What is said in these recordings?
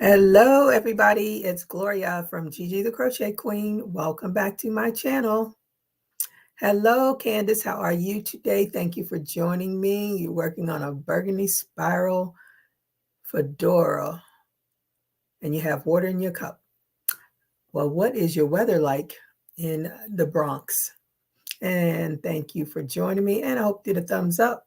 Hello, everybody. It's Gloria from GGTheCrochetQueen. Welcome back to my channel. Hello, Candace. How are you today? Thank you for joining me. You're working on a burgundy spiral fedora, and you have water in your cup. Well, what is your weather like in the Bronx? And thank you for joining me, and I hope you did a thumbs up.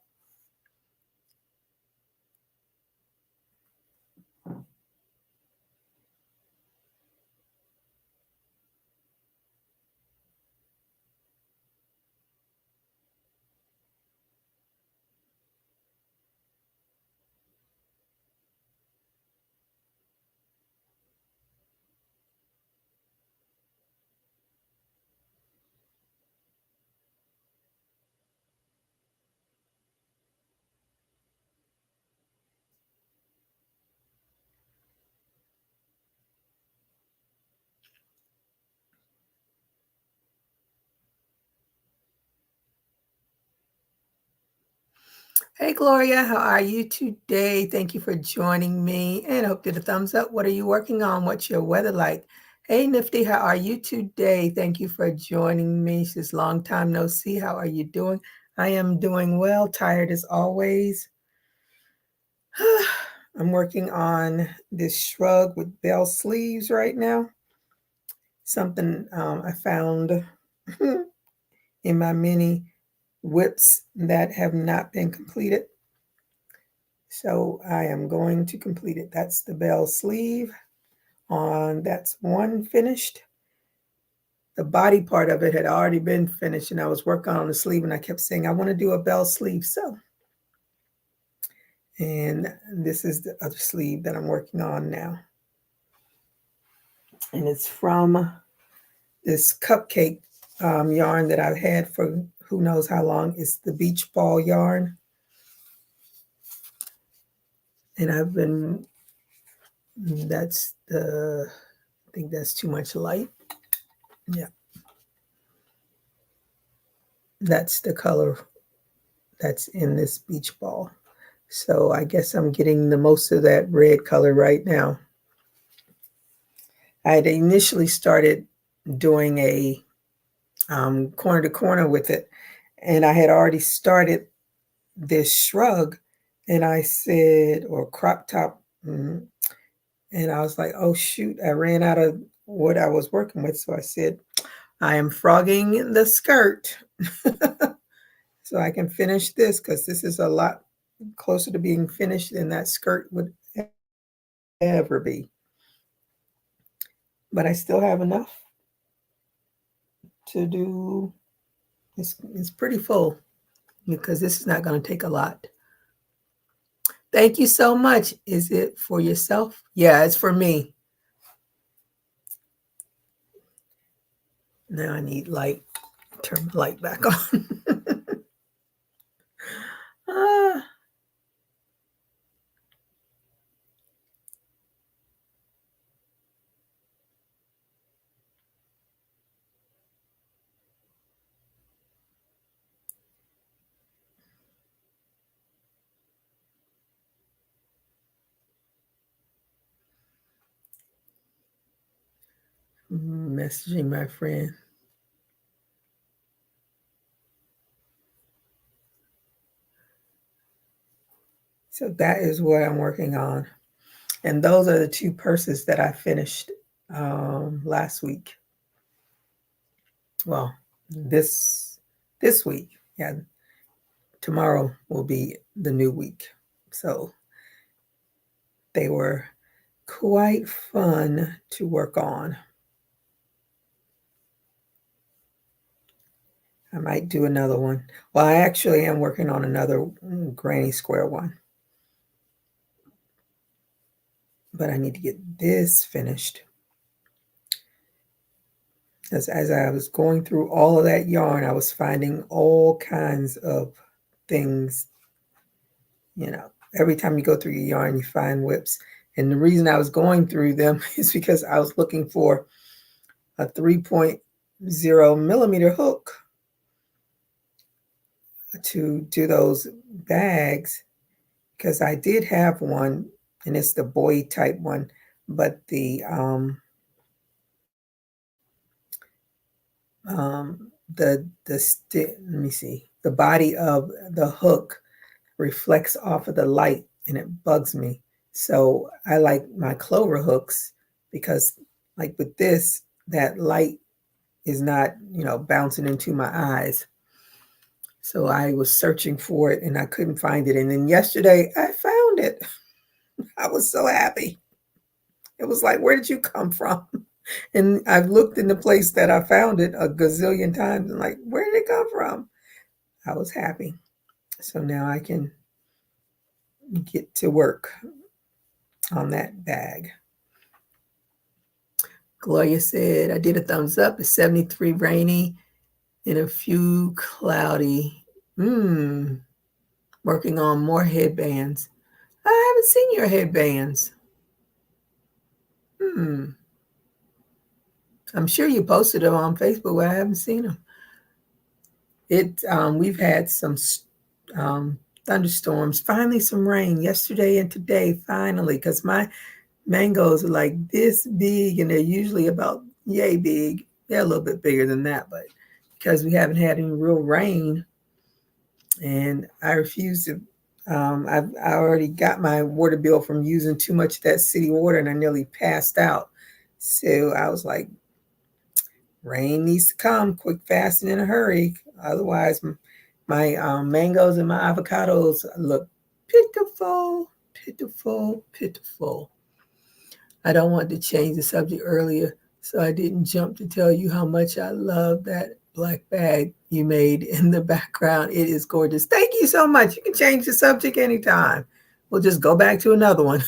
Hey, Gloria, how are you today? Thank you for joining me, and I hope you did a thumbs up. What are you working on? What's your weather like? Hey, Nifty, how are you today? Thank you for joining me. It's just long time no see. How are you doing? I am doing well, tired as always. I'm working on this shrug with bell sleeves right now. Something I found in my mini whips that have not been completed. So I am going to complete it. That's the bell sleeve on, that's one finished. The body part of it had already been finished, and I was working on the sleeve, and I kept saying, I want to do a bell sleeve. So, and this is the other sleeve that I'm working on now. And it's from this cupcake yarn that I've had for who knows how long. It's the beach ball yarn. And I've been, that's the, I think that's too much light. Yeah. That's the color that's in this beach ball. So I guess I'm getting the most of that red color right now. I had initially started doing a corner to corner with it, and I had already started this shrug, and I said, or crop top, and I was like, oh shoot, I ran out of what I was working with. So I said, I am frogging the skirt so I can finish this, because this is a lot closer to being finished than that skirt would ever be. But I still have enough to do. It's pretty full, because this is not going to take a lot. Thank you so much. Is it for yourself? Yeah, it's for me. Now I need light. Turn the light back on. ah. Messaging my friend. So that is what I'm working on. And those are the two purses that I finished last week. Well, this week. Yeah, tomorrow will be the new week. So they were quite fun to work on. I might do another one. Well, I actually am working on another granny square one. But I need to get this finished. As I was going through all of that yarn, I was finding all kinds of things. You know, every time you go through your yarn, you find whips. And the reason I was going through them is because I was looking for a 3.0 millimeter hook to do those bags, because I did have one, and it's the boy type one, but let me see, the body of the hook reflects off of the light and it bugs me. So I like my clover hooks because, like with this, that light is not, bouncing into my eyes. So I was searching for it and I couldn't find it. And then yesterday I found it. I was so happy. It was like, where did you come from? And I've looked in the place that I found it a gazillion times and like, where did it come from? I was happy. So now I can get to work on that bag. Gloria said, I did a thumbs up. It's 73 rainy and a few cloudy. Working on more headbands. I haven't seen your headbands. I'm sure you posted them on Facebook, but I haven't seen them. We've had some thunderstorms, finally some rain yesterday and today, finally, because my mangoes are like this big and they're usually about yay big. They're a little bit bigger than that, but because we haven't had any real rain and I refuse to, I already got my water bill from using too much of that city water and I nearly passed out. So I was like, rain needs to come quick, fast, and in a hurry. Otherwise, my mangoes and my avocados look pitiful, pitiful, pitiful. I don't want to change the subject earlier, so I didn't jump to tell you how much I love that black bag you made in the background. It is gorgeous. Thank you so much. You can change the subject anytime. We'll just go back to another one.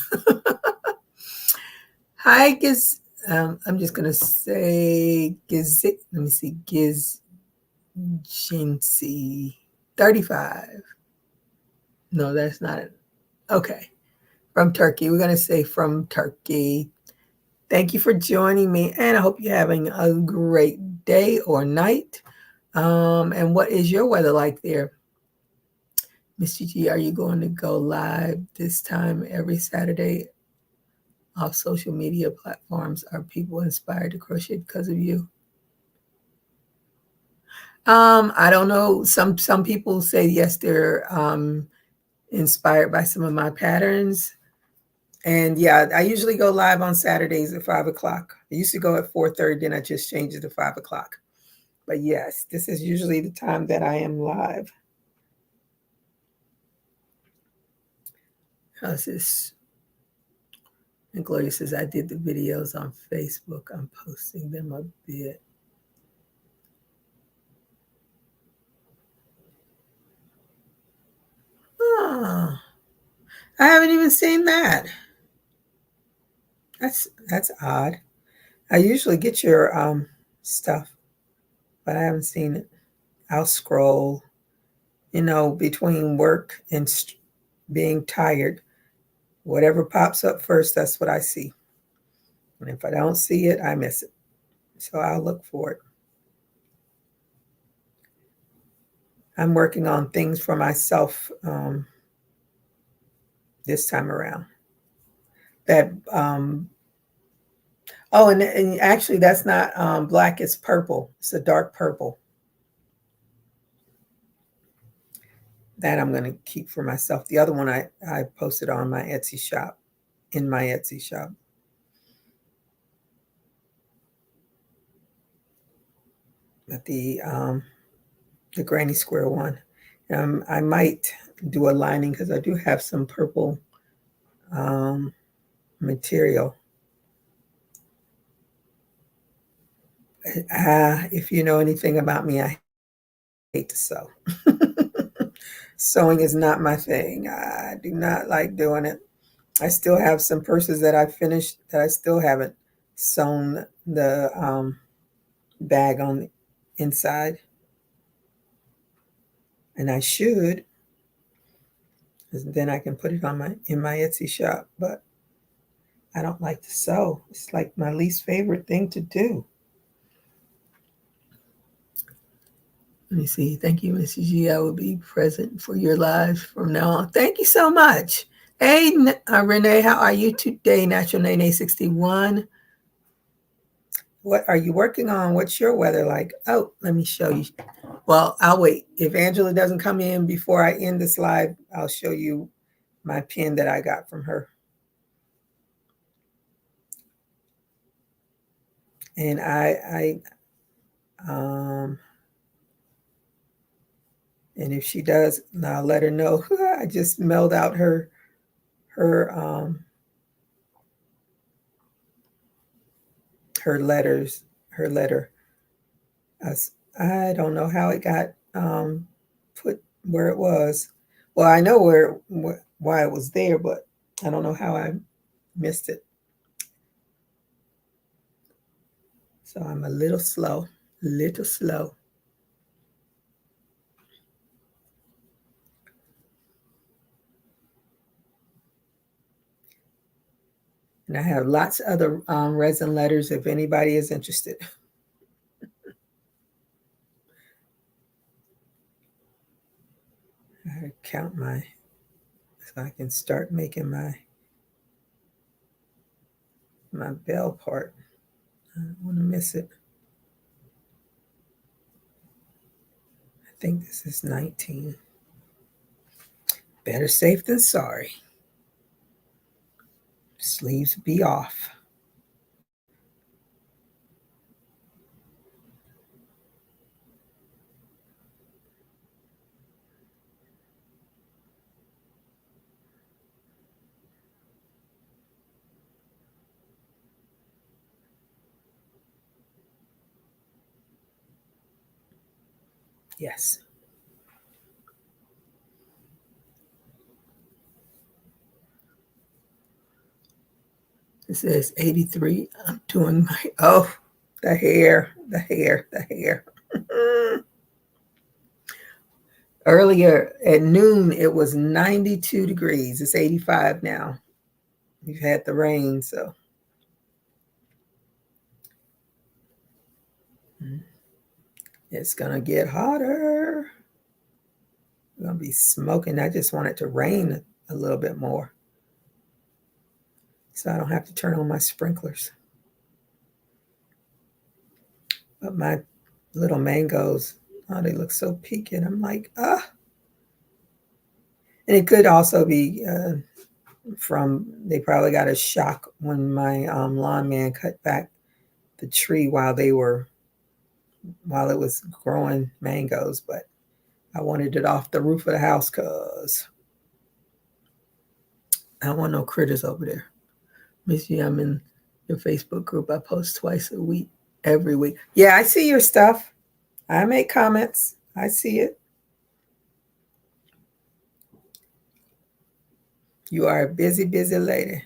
Hi, Giz. I'm just going to say Giz. Let me see. Gizjinsi 35. No, that's not it. Okay. From Turkey. We're going to say from Turkey. Thank you for joining me, and I hope you're having a great day or night. And what is your weather like there? Miss Gigi, are you going to go live this time every Saturday off social media platforms? Are people inspired to crochet because of you? I don't know. Some people say yes, they're inspired by some of my patterns. And yeah, I usually go live on Saturdays at 5 o'clock. I used to go at 4:30, then I just changed it to 5 o'clock. But yes, this is usually the time that I am live. How's this? And Gloria says, I did the videos on Facebook. I'm posting them a bit. Oh, I haven't even seen that. That's odd. I usually get your stuff, but I haven't seen it. I'll scroll, between work and being tired. Whatever pops up first, that's what I see. And if I don't see it, I miss it. So I'll look for it. I'm working on things for myself this time around. That and actually that's not black, it's purple. It's a dark purple. That I'm going to keep for myself. The other one I posted on my Etsy shop, in my Etsy shop. But the granny square one, I might do a lining because I do have some purple material. If you know anything about me, I hate to sew. Sewing is not my thing. I do not like doing it. I still have some purses that I finished that I still haven't sewn the bag on the inside. And I should, because then I can put it on in my Etsy shop. But I don't like to sew. It's like my least favorite thing to do. Let me see. Thank you, Mrs. G. I will be present for your lives from now on. Thank you so much. Hey, Renee, how are you today? Natural Nene 61. What are you working on? What's your weather like? Oh, let me show you. Well, I'll wait. If Angela doesn't come in before I end this live, I'll show you my pin that I got from her. And and if she does, I'll let her know. I just mailed out her letters, her letter. I don't know how it got put where it was. Well, I know why it was there, but I don't know how I missed it. So I'm a little slow, little slow. And I have lots of other resin letters if anybody is interested. I count so I can start making my bell part. I don't want to miss it. I think this is 19. Better safe than sorry. Sleeves be off. Yes. It says 83. I'm doing the hair. Earlier at noon, it was 92 degrees. It's 85 now. We've had the rain, so. It's going to get hotter. We're going to be smoking. I just want it to rain a little bit more so I don't have to turn on my sprinklers. But my little mangoes, oh, they look so peaked. I'm like, ah. And it could also be they probably got a shock when my lawn man cut back the tree while it was growing mangoes. But I wanted it off the roof of the house because I don't want no critters over there. Missy, I'm in your Facebook group. I post twice a week, every week. Yeah, I see your stuff. I make comments. I see it. You are a busy, busy lady.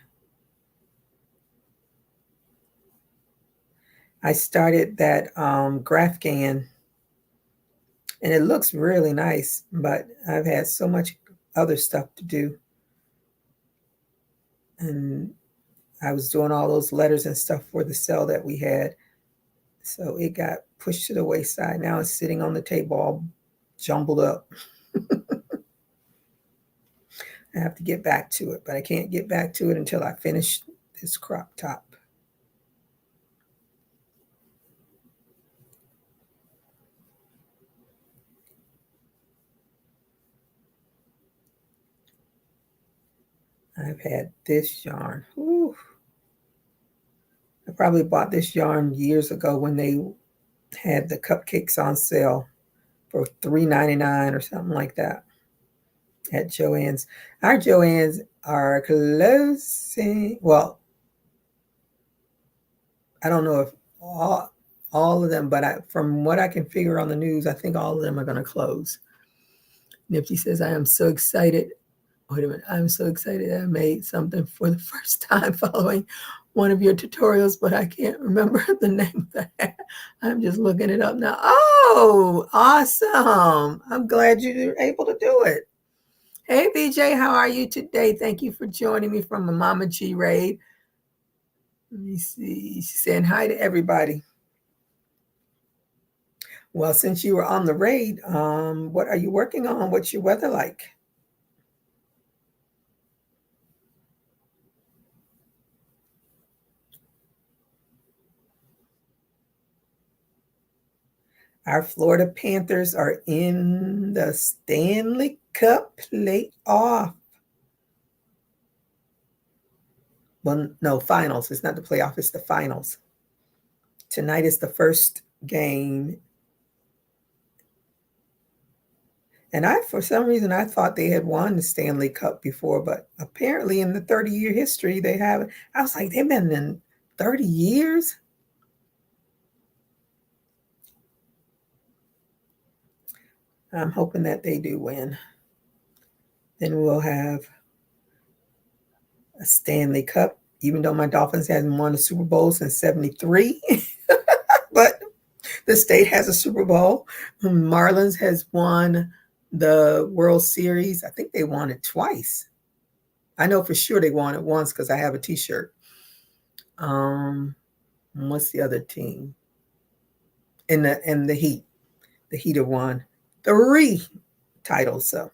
I started that Graphgan, and it looks really nice, but I've had so much other stuff to do. And I was doing all those letters and stuff for the sale that we had. So it got pushed to the wayside. Now it's sitting on the table all jumbled up. I have to get back to it, but I can't get back to it until I finish this crop top. I've had this yarn. Whew. I probably bought this yarn years ago when they had the cupcakes on sale for $3.99 or something like that at Joann's. Our Joann's are closing. Well, I don't know if all of them, but from what I can figure on the news, I think all of them are going to close. Nifty says, I am so excited. Wait a minute. I'm so excited I made something for the first time following one of your tutorials, but I can't remember the name of that. I'm just looking it up now. Oh, awesome. I'm glad you were able to do it. Hey, BJ, how are you today? Thank you for joining me from the Mama G raid. Let me see. She's saying hi to everybody. Well, since you were on the raid, what are you working on? What's your weather like? Our Florida Panthers are in the Stanley Cup playoff. Well, no, finals. It's not the playoff, it's the finals. Tonight is the first game. And for some reason, I thought they had won the Stanley Cup before, but apparently in the 30-year history, they haven't. I was like, they've been in 30 years? I'm hoping that they do win. Then we'll have a Stanley Cup, even though my Dolphins hasn't won a Super Bowl since 73. But the state has a Super Bowl. Marlins has won the World Series. I think they won it twice. I know for sure they won it once because I have a T-shirt. What's the other team? And the Heat. The Heat have won 3 titles. So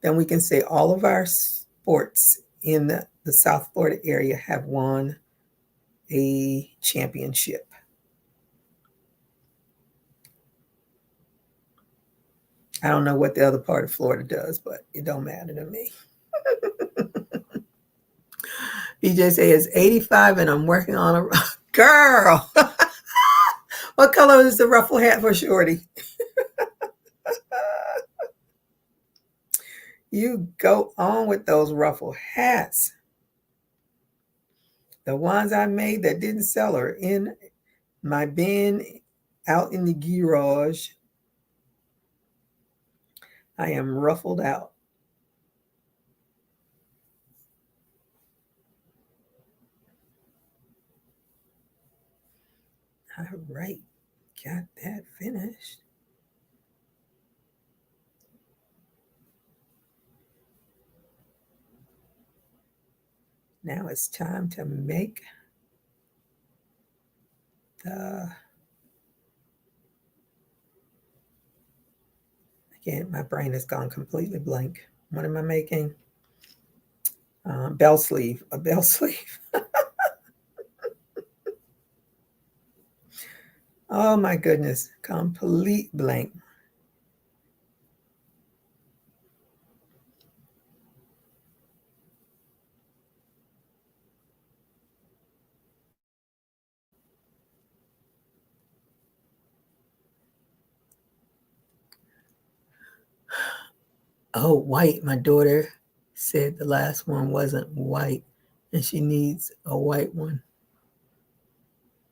then we can say all of our sports in the South Florida area have won a championship. I don't know what the other part of Florida does, but it don't matter to me. BJ says 85 and I'm working on a girl. What color is the ruffle hat for Shorty? You go on with those ruffle hats. The ones I made that didn't sell are in my bin out in the garage. I am ruffled out. All right, got that finished. Now it's time to make again, my brain has gone completely blank. What am I making? Bell sleeve, a bell sleeve. Oh my goodness, complete blank. Oh, white. My daughter said the last one wasn't white and she needs a white one.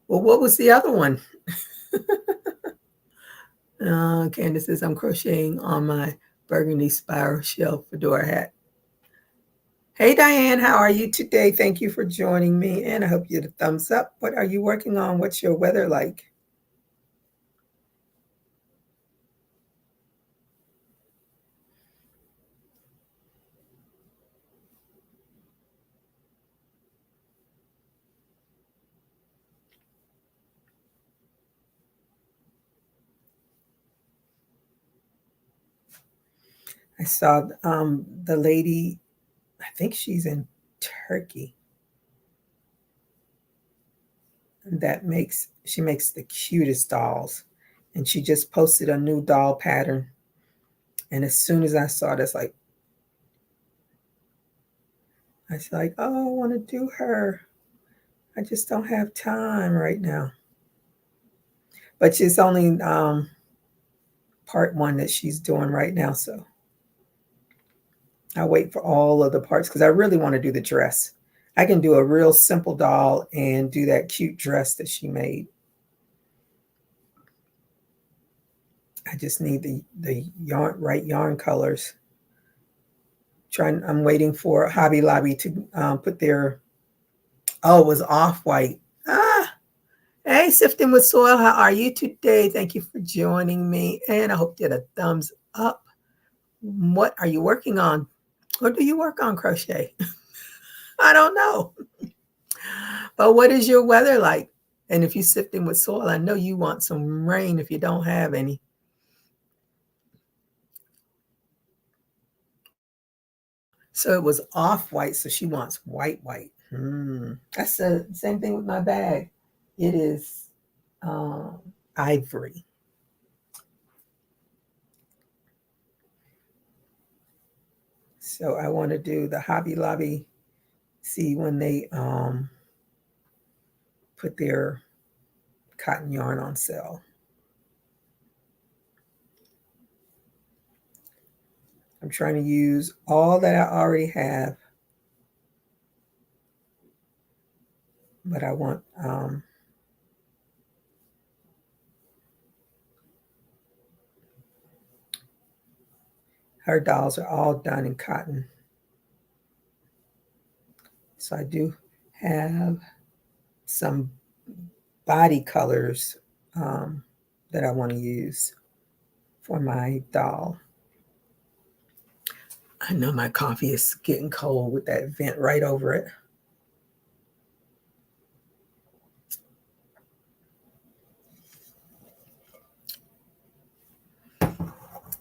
Well, what was the other one? Candace says, I'm crocheting on my burgundy spiral shell fedora hat. Hey, Diane, how are you today? Thank you for joining me, and I hope you get a thumbs up. What are you working on? What's your weather like? I saw the lady, I think she's in Turkey, she makes the cutest dolls. And she just posted a new doll pattern. And as soon as I saw it, I was like, oh, I want to do her. I just don't have time right now. But it's only part 1 that she's doing right now. So I'll wait for all of the parts because I really want to do the dress. I can do a real simple doll and do that cute dress that she made. I just need the right yarn colors. I'm waiting for Hobby Lobby to put their, oh, it was off-white. Hey, Sifting with Soil, how are you today? Thank you for joining me, and I hope you get a thumbs up. What are you working on? Or do you work on crochet? I don't know. But what is your weather like? And if you're sifting with soil, I know you want some rain if you don't have any. So it was off-white, so she wants white. That's the same thing with my bag. It is ivory. So I want to do the Hobby Lobby, see when they put their cotton yarn on sale. I'm trying to use all that I already have, but I want her dolls are all done in cotton. So I do have some body colors that I want to use for my doll. I know my coffee is getting cold with that vent right over it.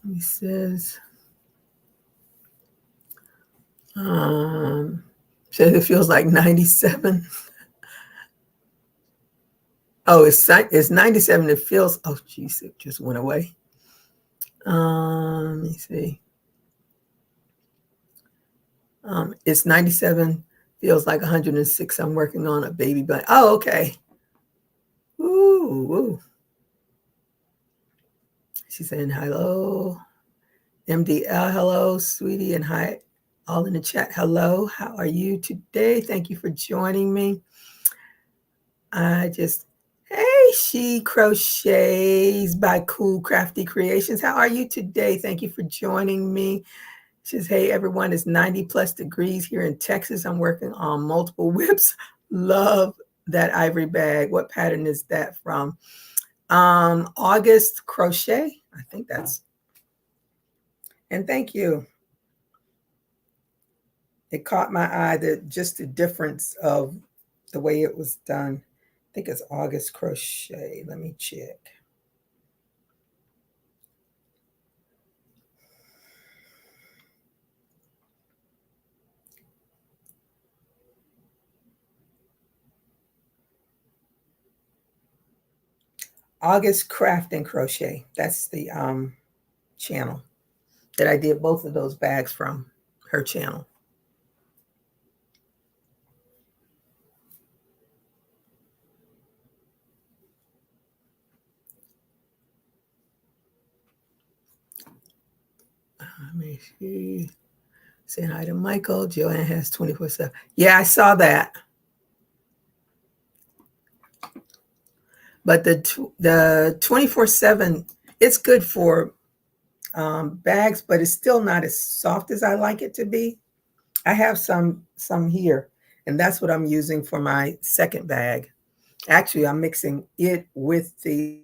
He says, says it feels like 97. Oh, it's 97. It feels, oh, geez, it just went away. Let me see. It's 97. Feels like 106. I'm working on a baby blanket. Oh, okay. Ooh, ooh. She's saying hello. MDL, hello, sweetie, and hi, all in the chat. Hello, how are you today? Thank you for joining me. Hey, she crochets by Cool Crafty Creations. How are you today? Thank you for joining me. She says, hey, everyone, it's 90 plus degrees here in Texas. I'm working on multiple whips. Love that ivory bag. What pattern is that from? August Crochet. I think that's, and thank you. It caught my eye that just the difference of the way it was done. I think it's August Crochet. Let me check. August Craft and Crochet. That's the channel that I did both of those bags from, her channel. Let me see. Saying hi to Michael. Joanne has 24/7. Yeah, I saw that. But the 24/7, it's good for bags, but it's still not as soft as I like it to be. I have some here, and that's what I'm using for my second bag. Actually, I'm mixing it with the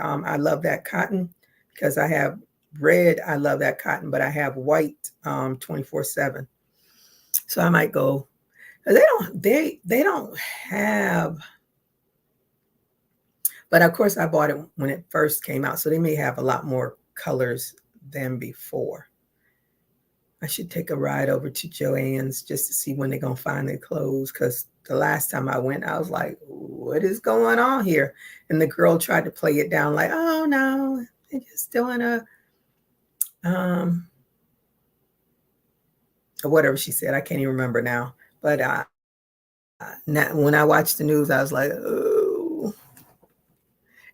I love that cotton, because I have red, I love that cotton, but I have white 24/7. So I might go. They don't have, but of course I bought it when it first came out, so they may have a lot more colors than before. I should take a ride over to Joann's just to see when they're going to find their clothes, because the last time I went, I was like, what is going on here? And the girl tried to play it down like, oh, no, they're just doing a, or whatever she said. I can't even remember now. But when I watched the news, I was like, oh.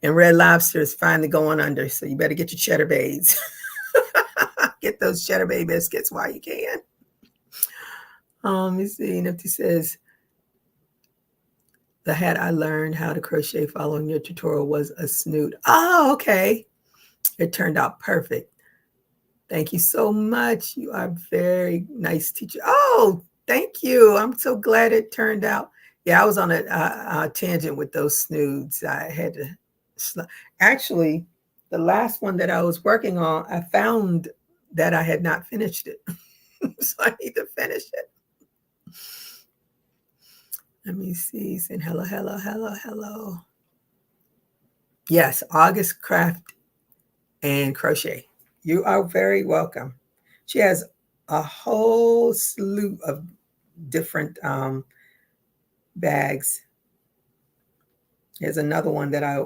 And Red Lobster is finally going under, so you better get your cheddar bays. Get those cheddar bay biscuits while you can. Let me see. Nifty says, the hat I learned how to crochet following your tutorial was a snoot. Oh, okay. It turned out perfect. Thank you so much. You are a very nice teacher. Oh, thank you. I'm so glad it turned out. Yeah, I was on a tangent with those snoods. I had to, actually, the last one that I was working on, I found that I had not finished it. So I need to finish it. Let me see. Saying hello, hello, hello, hello. Yes, August Craft and Crochet. You are very welcome. She has a whole slew of different bags. There's another one that I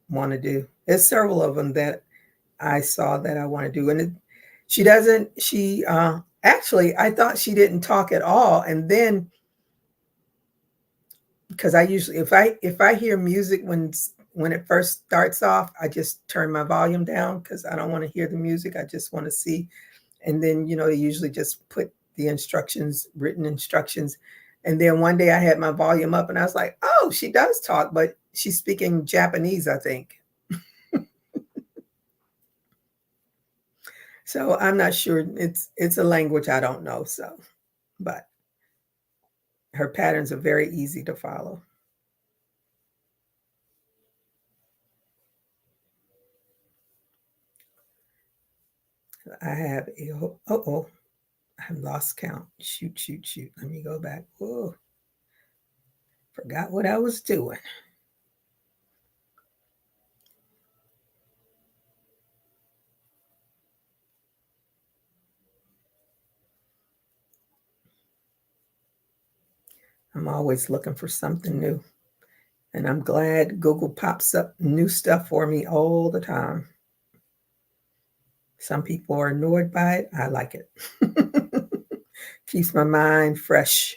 want to do. There's several of them that I saw that I want to do. And she Actually, I thought she didn't talk at all, and then because I usually if I hear music when it first starts off, I just turn my volume down because I don't want to hear the music. I just want to see. And then, they usually just put the instructions, written instructions. And then one day I had my volume up and I was like, oh, she does talk, but she's speaking Japanese, I think. So I'm not sure. It's a language I don't know. So, but her patterns are very easy to follow. I have a oh, I've lost count. Shoot, shoot, shoot. Let me go back. Whoa. Forgot what I was doing. I'm always looking for something new. And I'm glad Google pops up new stuff for me all the time. Some people are annoyed by it. I like it. Keeps my mind fresh.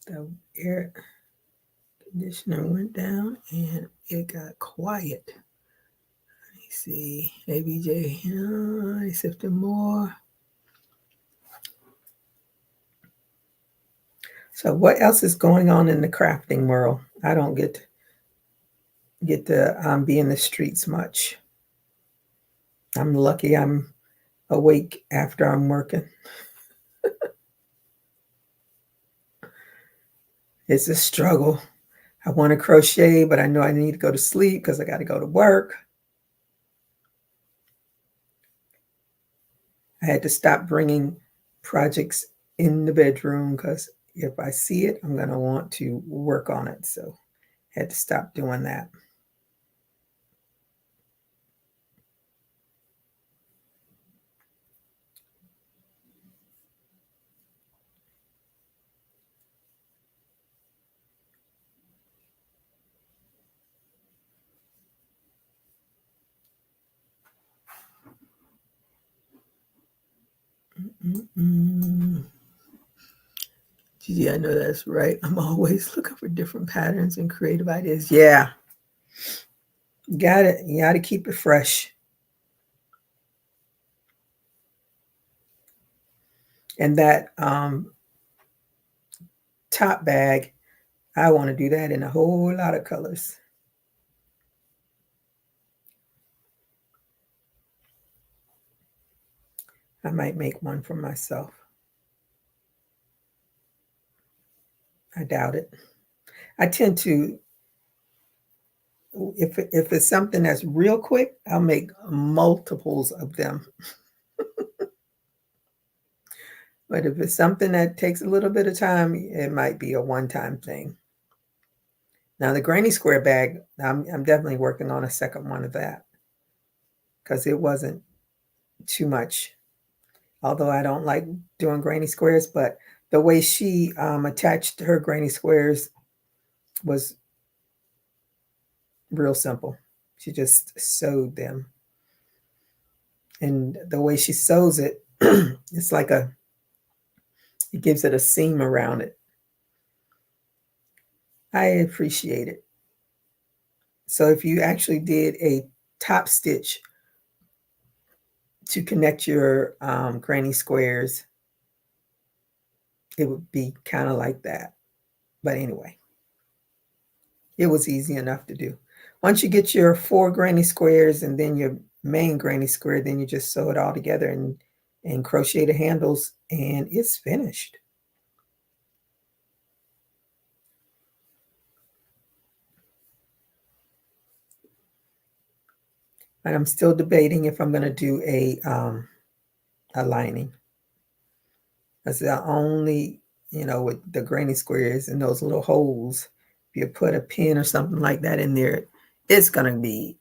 The air conditioner went down and it got quiet. Let me see. ABJ, I sifted more. So what else is going on in the crafting world? I don't get to be in the streets much. I'm lucky I'm awake after I'm working. It's a struggle. I want to crochet, but I know I need to go to sleep because I got to go to work. I had to stop bringing projects in the bedroom because if I see it, I'm going to want to work on it. So I had to stop doing that. Gee, I know that's right. I'm always looking for different patterns and creative ideas. Yeah, got it. You got to keep it fresh. And that top bag, I want to do that in a whole lot of colors. I might make one for myself. I doubt it. I tend to, if it's something that's real quick, I'll make multiples of them. But if it's something that takes a little bit of time, it might be a one-time thing. Now the granny square bag, I'm definitely working on a second one of that because it wasn't too much. Although I don't like doing granny squares, but the way she attached her granny squares was real simple. She just sewed them. And the way she sews it, it's like it gives it a seam around it. I appreciate it. So if you actually did a top stitch to connect your granny squares, it would be kind of like that. But anyway, it was easy enough to do. Once you get your 4 granny squares and then your main granny square, then you just sew it all together and crochet the handles and it's finished. And I'm still debating if I'm going to do a lining. That's the only, with the granny squares and those little holes, if you put a pin or something like that in there, it's going to be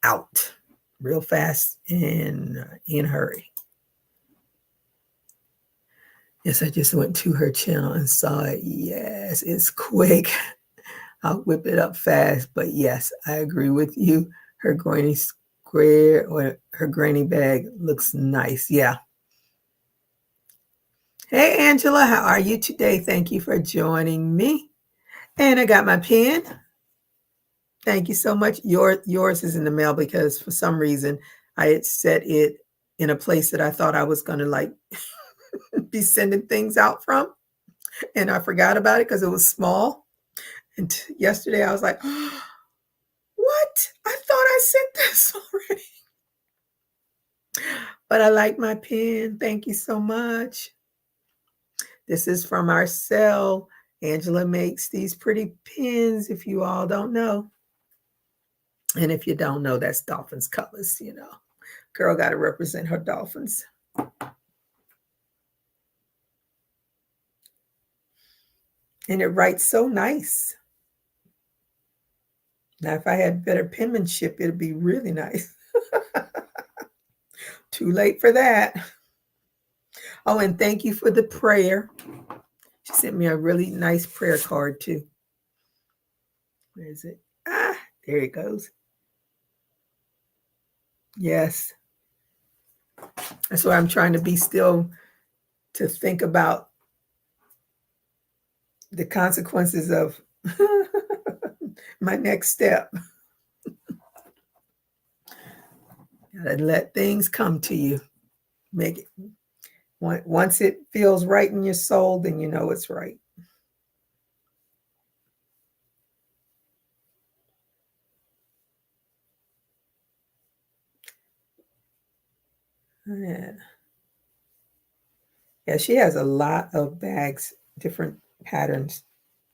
out. real fast and in a hurry. Yes, I just went to her channel and saw it. Yes, it's quick. I'll whip it up fast. But yes, I agree with you. Her granny square or her granny bag looks nice. Yeah. Hey, Angela, how are you today? Thank you for joining me. And I got my pen. Thank you so much. Yours is in the mail because for some reason I had set it in a place that I thought I was going to like be sending things out from. And I forgot about it because it was small. And yesterday I was like, oh, what? I thought I sent this already. But I like my pen. Thank you so much. This is from our cell. Angela makes these pretty pins if you all don't know. And if you don't know, that's Dolphins colors, you know. Girl got to represent her Dolphins. And it writes so nice. Now, if I had better penmanship, it'd be really nice. Too late for that. Oh, and thank you for the prayer. She sent me a really nice prayer card, too. Where is it? Ah, there it goes. Yes. That's why I'm trying to be still to think about the consequences of my next step. Gotta let things come to you. Make it. Once it feels right in your soul, then you know it's right. Yeah. Yeah, she has a lot of bags, different patterns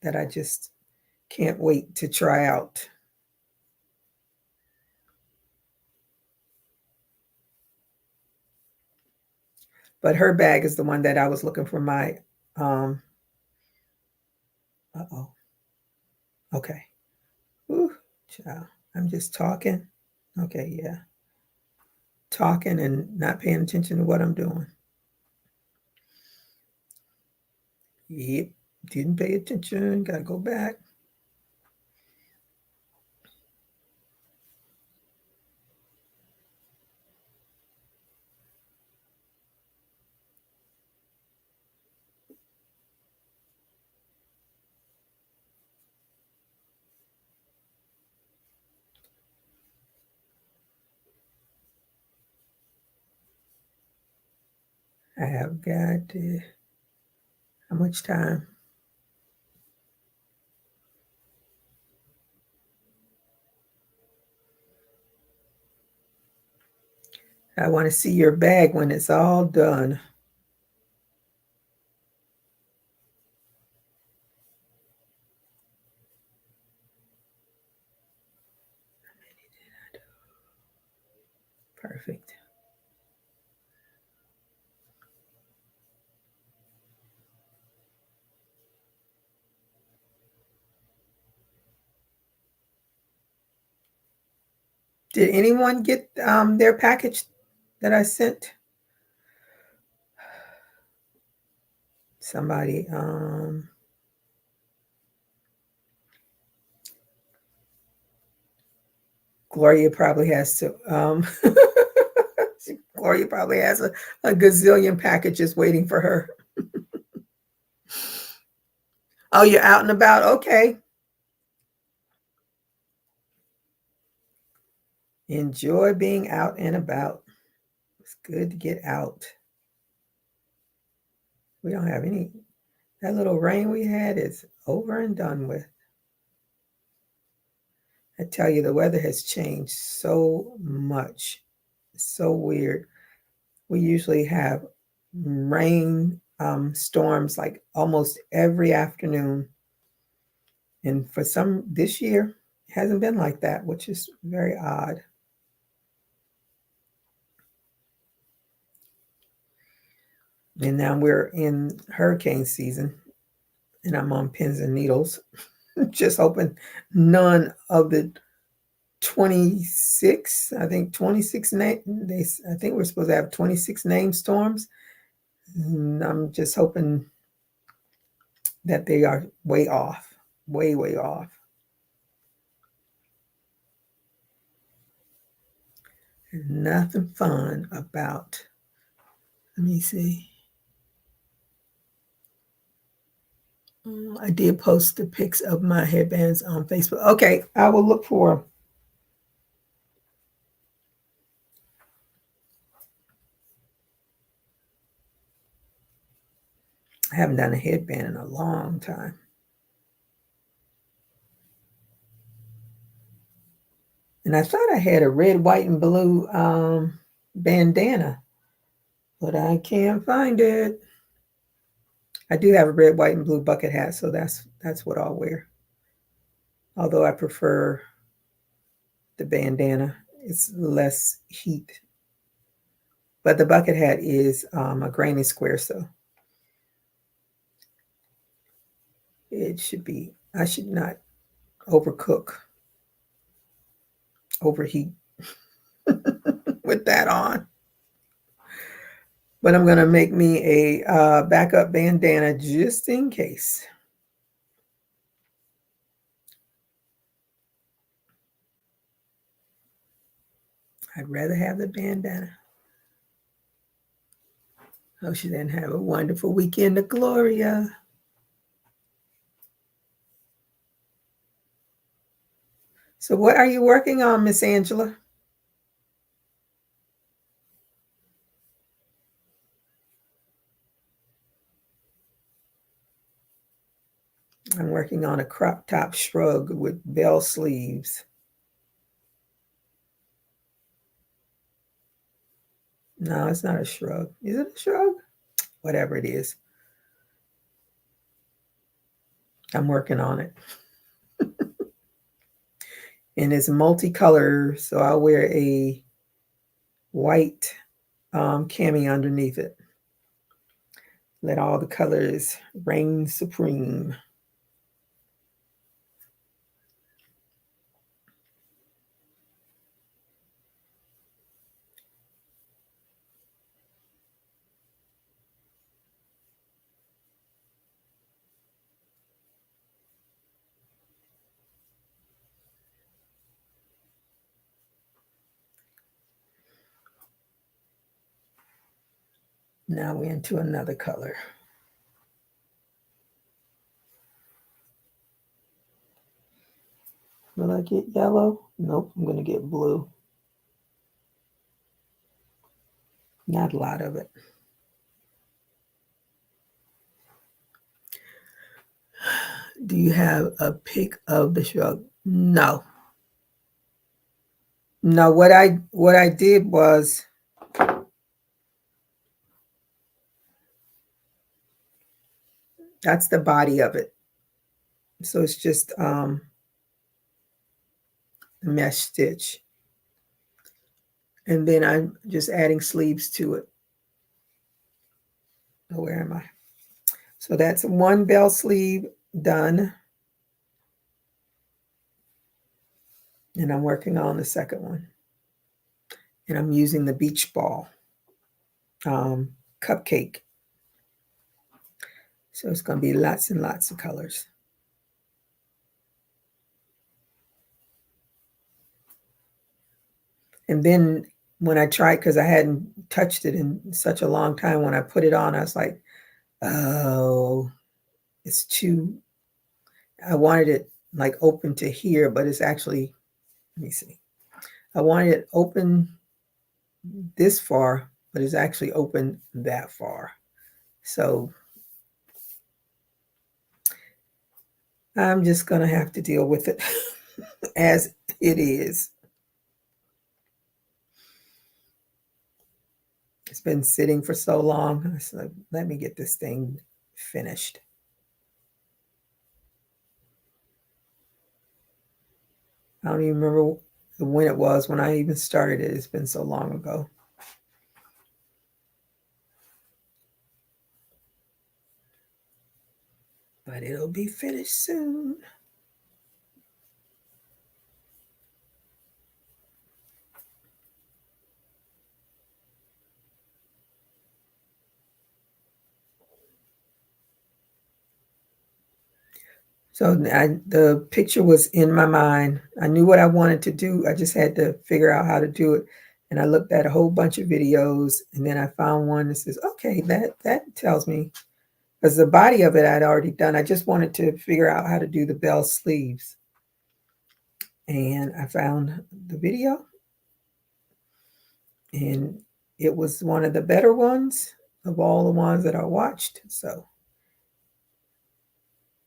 that I just can't wait to try out. But her bag is the one that I was looking for my, uh-oh. Okay. Ooh, child. I'm just talking. Okay, yeah. Talking and not paying attention to what I'm doing. Yep. Didn't pay attention. Gotta go back. I have got how much time? I want to see your bag when it's all done. Perfect. Did anyone get their package that I sent? Somebody, Gloria probably has to, Gloria probably has a gazillion packages waiting for her. Oh, you're out and about? Okay. Enjoy being out and about. It's good to get out. We don't have any, that little rain we had is over and done with. I tell you, the weather has changed so much. It's so weird. We usually have rain storms like almost every afternoon. And for some, this year, it hasn't been like that, which is very odd. And now we're in hurricane season, and I'm on pins and needles, just hoping none of the 26, I think 26 name. I think we're supposed to have 26 name storms. And I'm just hoping that they are way off, way off. Nothing fun about, let me see. I did post the pics of my headbands on Facebook. Okay, I will look for them. I haven't done a headband in a long time. And I thought I had a red, white, and blue bandana, but I can't find it. I do have a red, white, and blue bucket hat, so that's what I'll wear. Although I prefer the bandana. It's less heat. But the bucket hat is a granny square, so it should be, I should not overcook, overheat with that on. But I'm going to make me a backup bandana just in case. I'd rather have the bandana. Oh, she didn't have a wonderful weekend of Gloria. So what are you working on, Miss Angela? I'm working on a crop top shrug with bell sleeves. No, it's not a shrug. Is it a shrug? Whatever it is. I'm working on it. And it's multicolor, so I'll wear a white cami underneath it. Let all the colors reign supreme. Now we're into another color. Will I get yellow? Nope, I'm going to get blue. Not a lot of it. Do you have a pic of the shrug? No. No, what I did was that's the body of it. So it's just a mesh stitch. And then I'm just adding sleeves to it. Oh, where am I? So that's one bell sleeve done. And I'm working on the second one. And I'm using the beach ball cupcake. So it's going to be lots and lots of colors. And then when I tried, because I hadn't touched it in such a long time, when I put it on, I was like, oh, it's too, I wanted it like open to here, but it's actually, let me see. I wanted it open this far, but it's actually open that far. So I'm just going to have to deal with it as it is. It's been sitting for so long. So let me get this thing finished. I don't even remember when it was when I even started it. It's been so long ago. But it'll be finished soon. So the picture was in my mind. I knew what I wanted to do. I just had to figure out how to do it. And I looked at a whole bunch of videos, and then I found one that says, okay, that tells me, because the body of it I'd already done. I just wanted to figure out how to do the bell sleeves. And I found the video, and it was one of the better ones of all the ones that I watched. So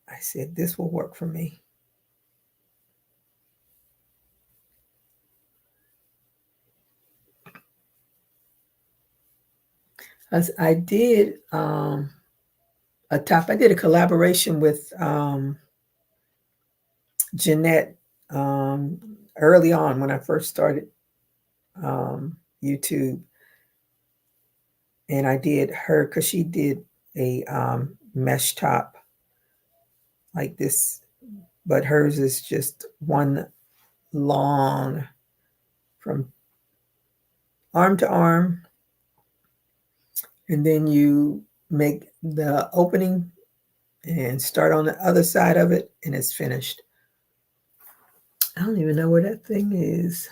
I said, this will work for me. As I did I did a collaboration with Jeanette early on when I first started YouTube, and I did her because she did a mesh top like this, but hers is just one long from arm to arm, and then you make the opening and start on the other side of it, and it's finished. I don't even know where that thing is.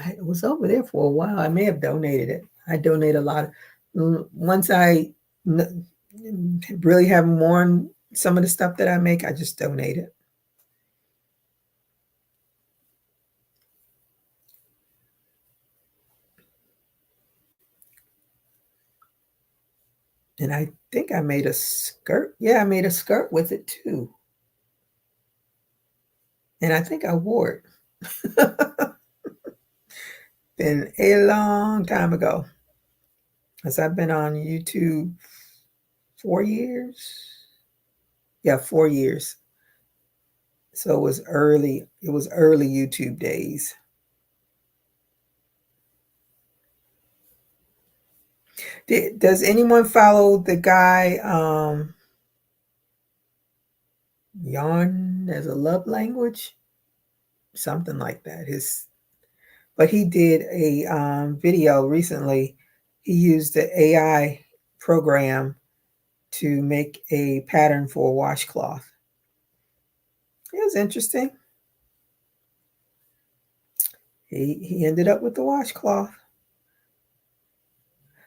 It was over there for a while. I may have donated it. I donate a lot. Once I really have worn some of the stuff that I make, I just donate it. And I think I made a skirt. Yeah, I made a skirt with it too. And I think I wore it. Been a long time ago. Because I've been on YouTube 4 years. Yeah, 4 years. So it was early. It was early YouTube days. Does anyone follow the guy Yarn as a Love Language? Something like that. But he did a video recently. He used the AI program to make a pattern for a washcloth. It was interesting. He ended up with the washcloth,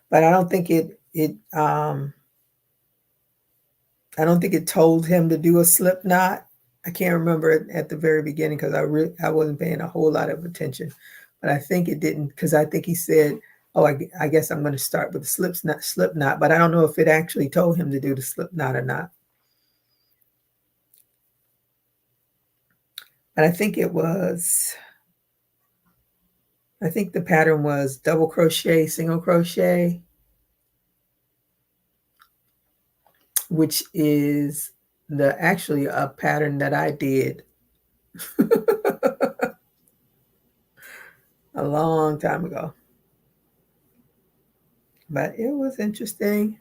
but I don't think I don't think it told him to do a slip knot. I can't remember it at the very beginning because I wasn't paying a whole lot of attention. But I think it didn't, because I think he said, "Oh, I guess I'm going to start with the slip knot." But I don't know if it actually told him to do the slip knot or not. But I think I think the pattern was double crochet, single crochet, which is actually a pattern that I did a long time ago. But it was interesting.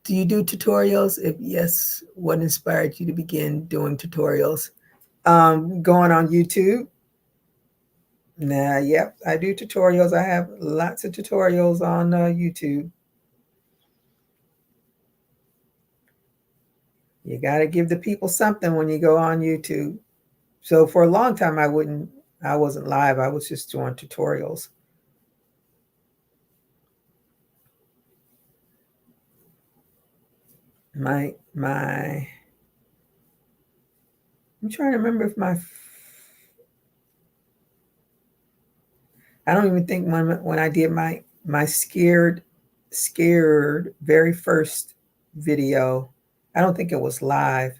Do you do tutorials? If yes, what inspired you to begin doing tutorials? Going on YouTube. Nah, yep, I do tutorials. I have lots of tutorials on YouTube. You got to give the people something when you go on YouTube. So for a long time, I wasn't live. I was just doing tutorials. I'm trying to remember if I don't even think when I did my scared very first video, I don't think it was live.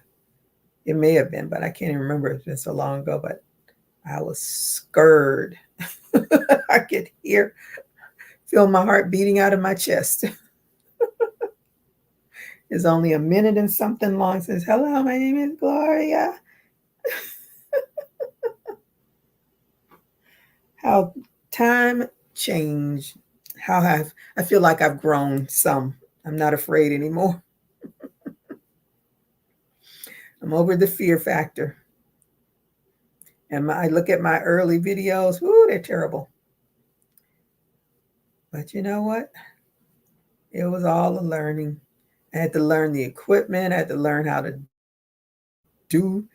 It may have been, but I can't even remember. It's been so long ago, but I was scared. I could feel my heart beating out of my chest. It's only a minute and something long. It says, "Hello, my name is Gloria." How time changed. I feel like I've grown some. I'm not afraid anymore. I'm over the fear factor. And I look at my early videos, whoo, they're terrible. But you know what? It was all a learning. I had to learn the equipment. I had to learn how to do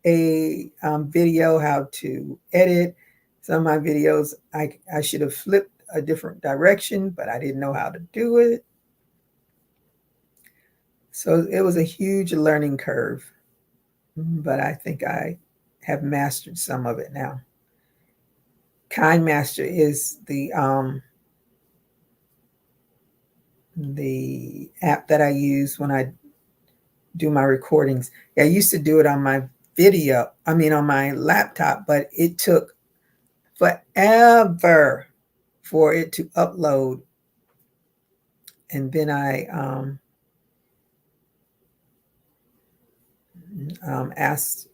a video, how to edit. Some of my videos, I should have flipped a different direction, but I didn't know how to do it. So it was a huge learning curve, but I think I have mastered some of it now. KindMaster is the app that I use when I do my recordings. I used to do it on my on my laptop, but it took forever for it to upload. And then I asked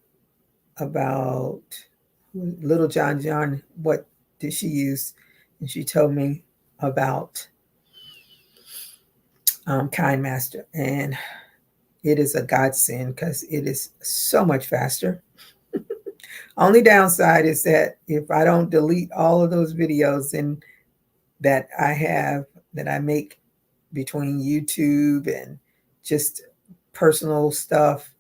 about Little John, what did she use? And she told me about KindMaster. And it is a godsend because it is so much faster. Only downside is that if I don't delete all of those videos that I make between YouTube and just personal stuff,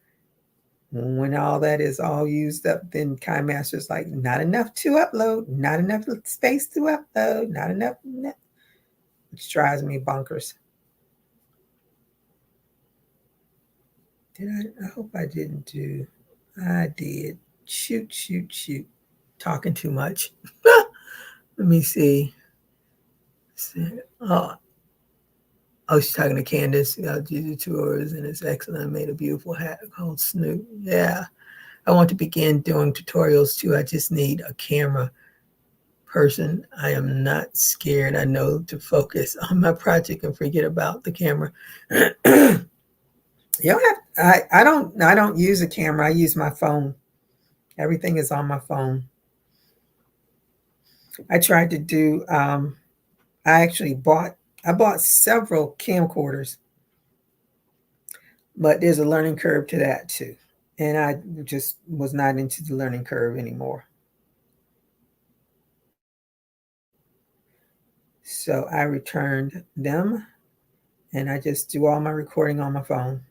when all that is all used up, then KindMaster's like, not enough to upload, not enough space to upload, not enough, which drives me bonkers. I hope I didn't do, I did. Shoot. Talking too much. Let me see. Oh, she's talking to Candace. GGTours, and it's excellent. I made a beautiful hat called Snoop. Yeah. I want to begin doing tutorials too. I just need a camera person. I am not scared. I know to focus on my project and forget about the camera. I don't use a camera. I use my phone. Everything is on my phone. I tried to do I bought several camcorders, but there's a learning curve to that too. And I just was not into the learning curve anymore. So I returned them, and I just do all my recording on my phone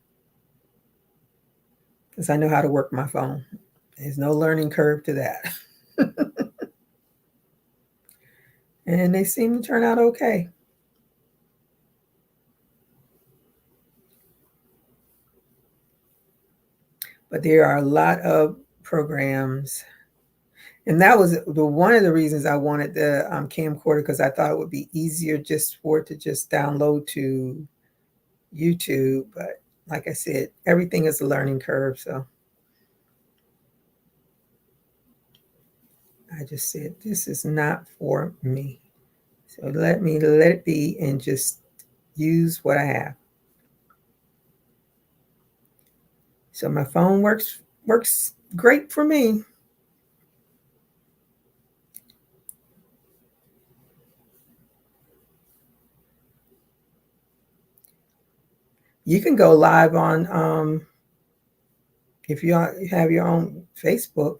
because I know how to work my phone. There's no learning curve to that. And they seem to turn out okay. But there are a lot of programs. And that was one of the reasons I wanted the camcorder, because I thought it would be easier just for it to just download to YouTube. But like I said, everything is a learning curve. So I just said, this is not for me. So let it be and just use what I have. So my phone works great for me. You can go live on if you have your own Facebook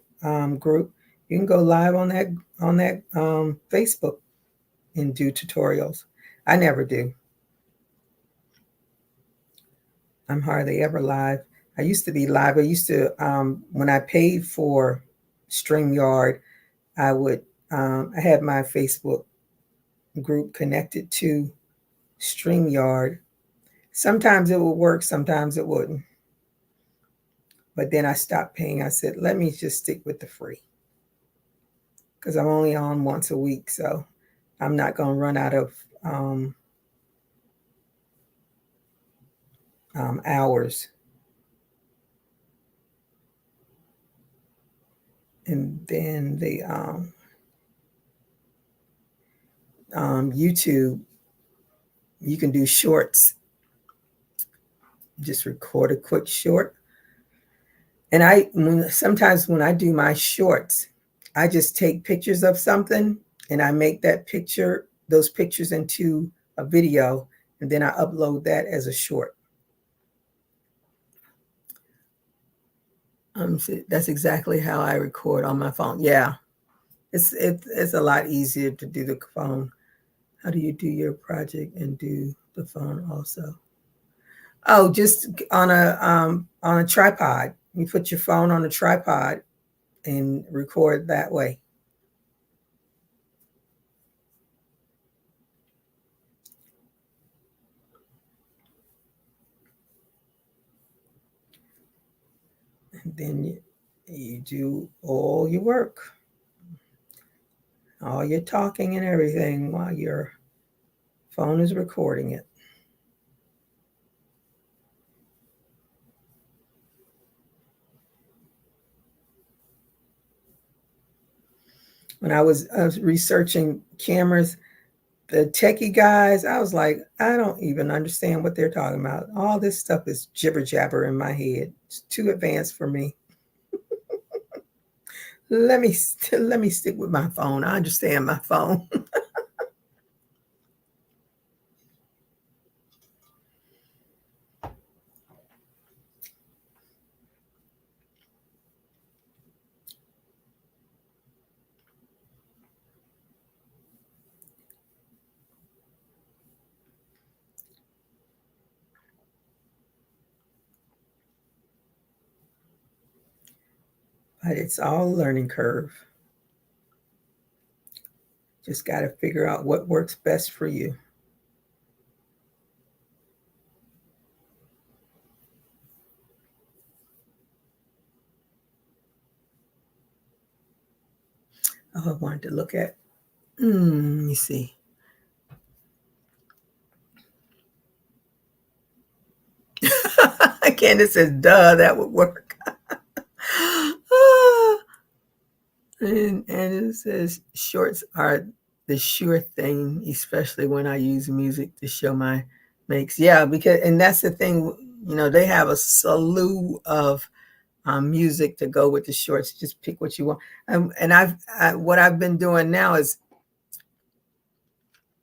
group, you can go live on that Facebook and do tutorials. I never do. I'm hardly ever live. I used to be live. I used to when I paid for StreamYard, I had my Facebook group connected to StreamYard. Sometimes it would work, sometimes it wouldn't. But then I stopped paying. I said, let me just stick with the free, because I'm only on once a week, so I'm not going to run out of hours. And then the YouTube, you can do shorts. Just record a quick short. And sometimes when I do my shorts, I just take pictures of something and I make those pictures into a video, and then I upload that as a short. That's exactly how I record on my phone. Yeah, it's a lot easier to do the phone. How do you do your project and do the phone also? Oh, just on a tripod. You put your phone on a tripod and record that way. And then you do all your work, all your talking and everything while your phone is recording it. When I was researching cameras, the techie guys, I was like, I don't even understand what they're talking about. All this stuff is jibber jabber in my head. It's too advanced for me. Let me stick with my phone. I understand my phone. But it's all a learning curve. Just got to figure out what works best for you. Oh, I wanted to look at, let me see. Candace says, duh, that would work. And it says, shorts are the sure thing, especially when I use music to show my makes. Yeah, because, and that's the thing, they have a slew of music to go with the shorts. Just pick what you want. And what I've been doing now is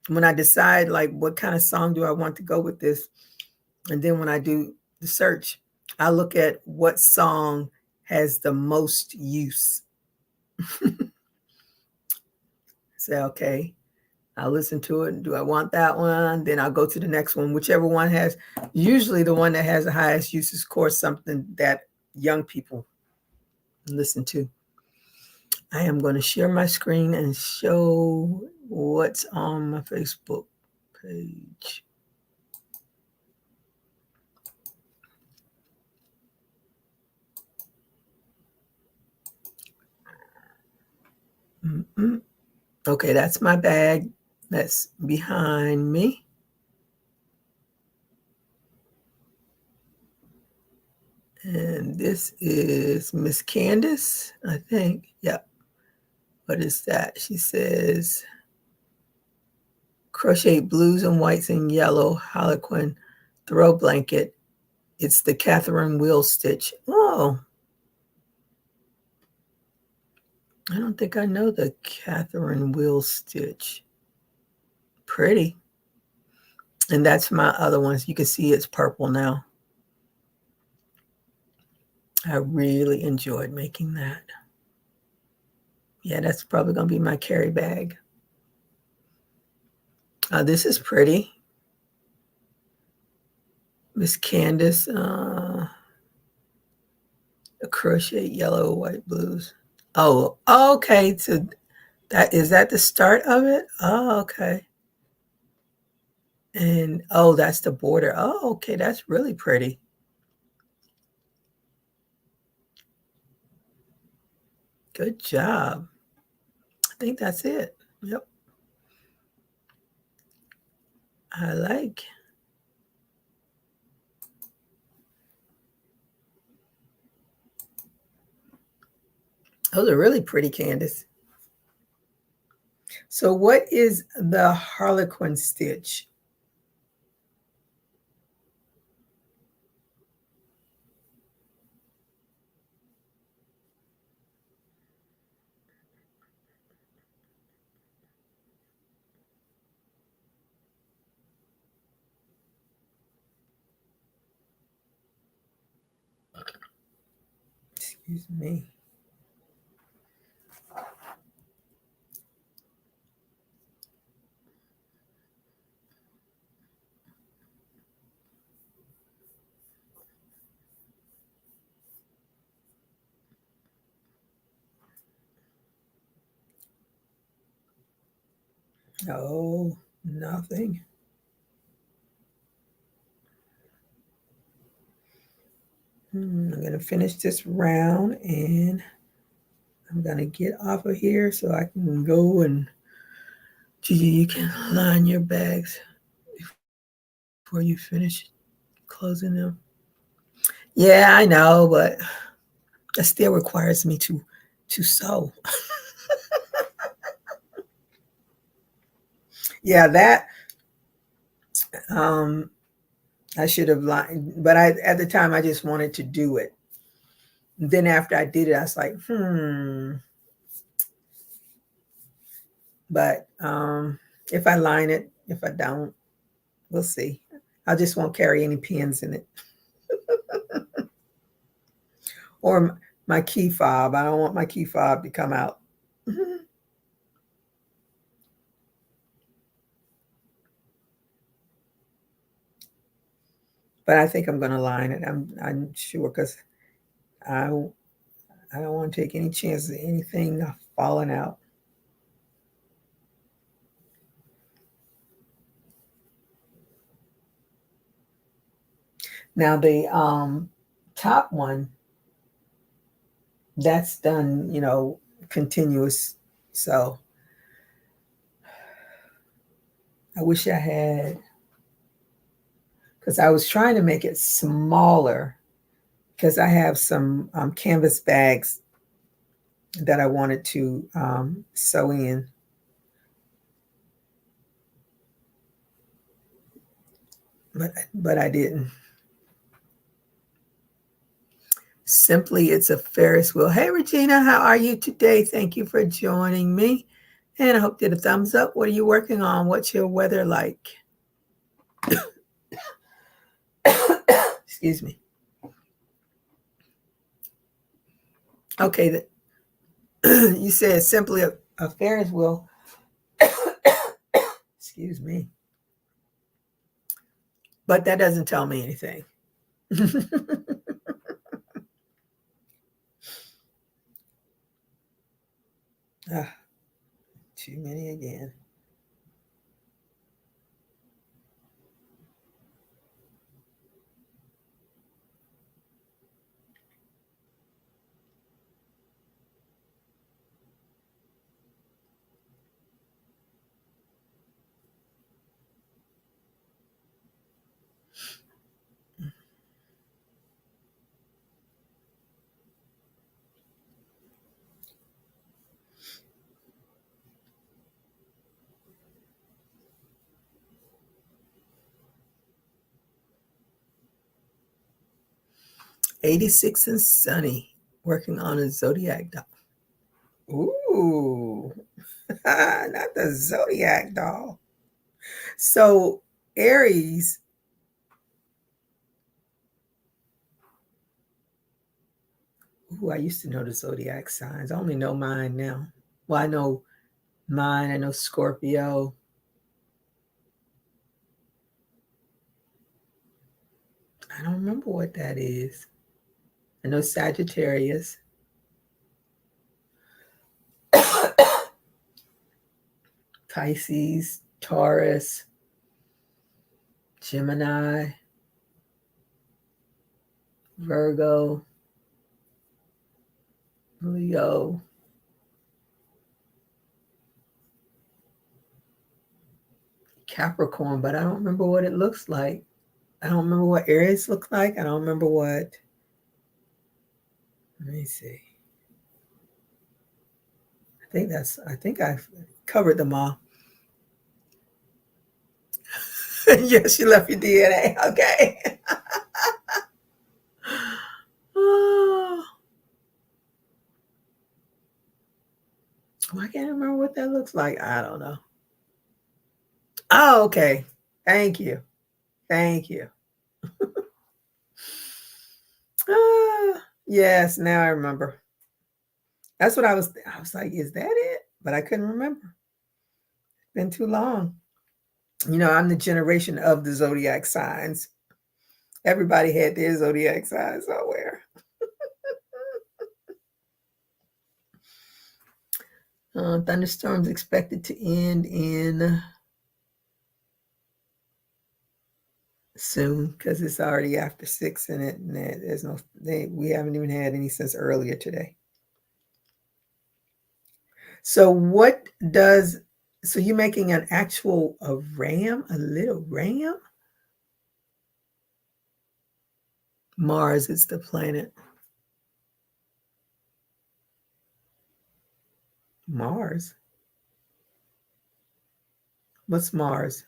when I decide like what kind of song do I want to go with this, and then when I do the search, I look at what song has the most use. Say, okay, I'll listen to it. Do I want that one? Then I'll go to the next one, whichever one has. Usually the one that has the highest use is, of course, something that young people listen to. I am going to share my screen and show what's on my Facebook page. Okay, that's my bag. That's behind me. And this is Miss Candace, I think. Yep. What is that? She says, crochet blues and whites and yellow harlequin throw blanket. It's the Catherine Wheel stitch. Oh, I don't think I know the Catherine Wheel stitch. Pretty. And that's my other ones. You can see it's purple now. I really enjoyed making that. Yeah, that's probably going to be my carry bag. This is pretty. Miss Candace, the crochet yellow, white, blues. Oh, okay. So is that the start of it? Oh, okay. And that's the border. Oh, okay. That's really pretty. Good job. I think that's it. Yep. I like. Those are really pretty, Candace. So what is the harlequin stitch? Excuse me. No, nothing. I'm going to finish this round and I'm going to get off of here so I can go and Gigi, you can line your bags before you finish closing them. Yeah, I know, but that still requires me to sew. Yeah, that I should have lined, but at the time I just wanted to do it. And then after I did it, I was like, But if I line it, if I don't, we'll see. I just won't carry any pins in it. Or my key fob. I don't want my key fob to come out. But I think I'm going to line it. I'm sure because I don't want to take any chances of anything falling out. Now the top one, that's done, continuous. So I wish I had, because I was trying to make it smaller because I have some canvas bags that I wanted to sew in. But I didn't. Simply, it's a Ferris wheel. Hey, Regina, how are you today? Thank you for joining me. And I hope you did a thumbs up. What are you working on? What's your weather like? Excuse me. Okay, you said simply a Ferris wheel. Excuse me. But that doesn't tell me anything. Too many again. '86 and sunny, working on a zodiac doll. Ooh, not the zodiac doll. So Aries, ooh, I used to know the zodiac signs. I only know mine now. Well, I know mine. I know Scorpio. I don't remember what that is. I know Sagittarius. Pisces, Taurus, Gemini, Virgo, Leo, Capricorn, but I don't remember what it looks like. I don't remember what Aries looks like. I don't remember what. Let me see. I think I've covered them all. Yes, you left your DNA. Okay. Oh, I can't remember what that looks like. I don't know. Oh, okay. Thank you. Thank you. Yes, now I remember. That's what I was like, is that it? But I couldn't remember. It's been too long. I'm the generation of the zodiac signs. Everybody had their zodiac sign somewhere. Thunderstorms expected to end in soon because it's already after 6 and there's no we haven't even had any since earlier today. So so you're making an actual a little ram? Mars is the planet. Mars? What's Mars?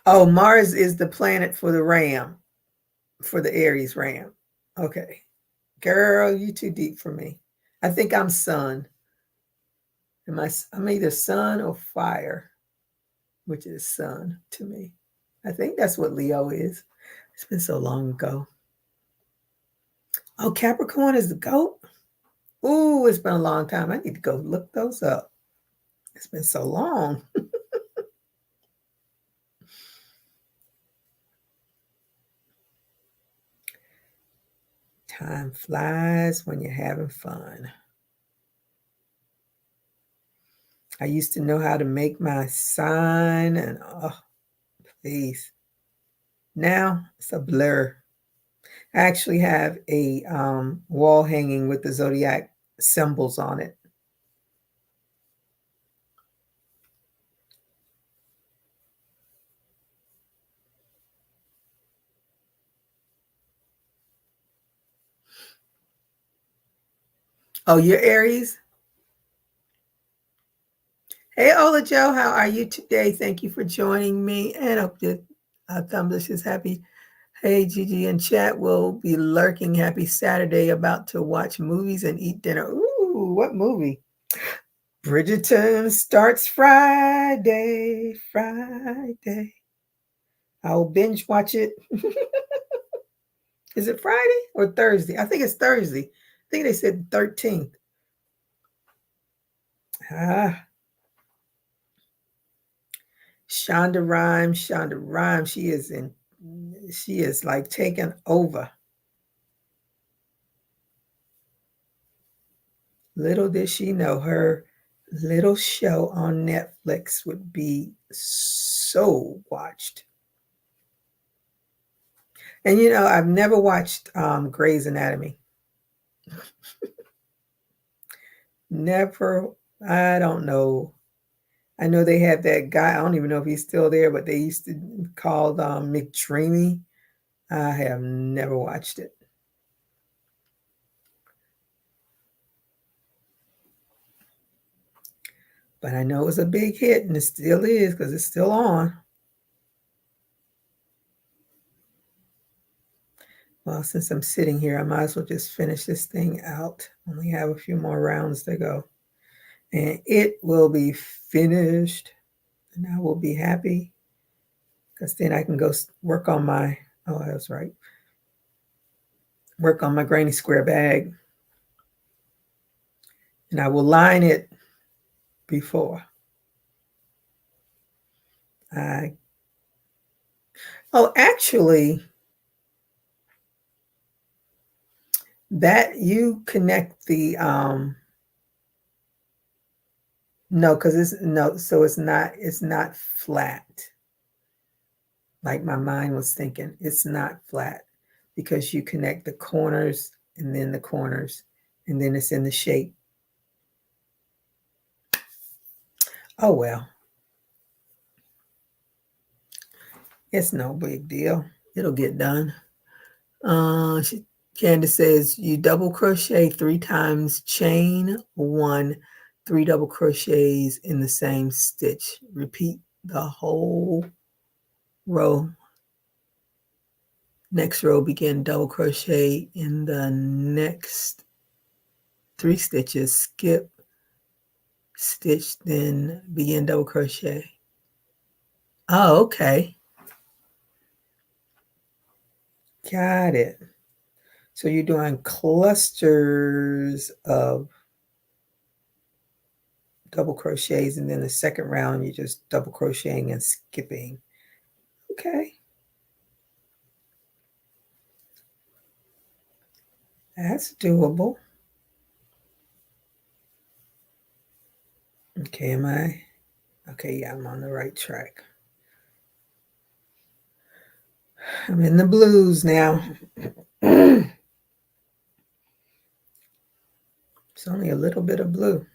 Oh, Mars is the planet for the ram, for the Aries ram. Okay. Girl, you too deep for me. I think I'm sun. I'm either sun or fire, which is sun to me. I think that's what Leo is. It's been so long ago. Oh, Capricorn is the goat? Ooh, it's been a long time. I need to go look those up. It's been so long. Time flies when you're having fun. I used to know how to make my sign and oh, please. Now it's a blur. I actually have a wall hanging with the zodiac symbols on it. Oh, you're Aries? Hey, Ola Joe, how are you today? Thank you for joining me. And I hope that Thumblish is happy. Hey, Gigi in chat will be lurking. Happy Saturday, about to watch movies and eat dinner. Ooh, what movie? Bridgerton starts Friday. I'll binge watch it. Is it Friday or Thursday? I think it's Thursday. I think they said 13th. Ah, Shonda Rhimes, she is like taking over. Little did she know her little show on Netflix would be so watched. And I've never watched Grey's Anatomy. Never. I don't know. I know they had that guy. I don't even know if he's still there, but they used to call McDreamy. I have never watched it. But I know it was a big hit, and it still is because it's still on. Well, since I'm sitting here, I might as well just finish this thing out. Only have a few more rounds to go. And it will be finished, and I will be happy because then I can go work on my, oh, that's right, work on my granny square bag. And I will line it before I, oh, actually, that you connect the, no, because so it's not flat. Like my mind was thinking, it's not flat because you connect the corners and then the corners, and then it's in the shape. Oh, well. It's no big deal. It'll get done. Candace says you double crochet 3 times, chain 1, 3 double crochets in the same stitch. Repeat the whole row. Next row, begin double crochet in the next 3 stitches. Skip stitch, then begin double crochet. Oh, okay. Got it. So you're doing clusters of double crochets, and then the second round you're just double crocheting and skipping. Okay. That's doable. Okay, am I? Okay, yeah, I'm on the right track. I'm in the blues now. It's only a little bit of blue.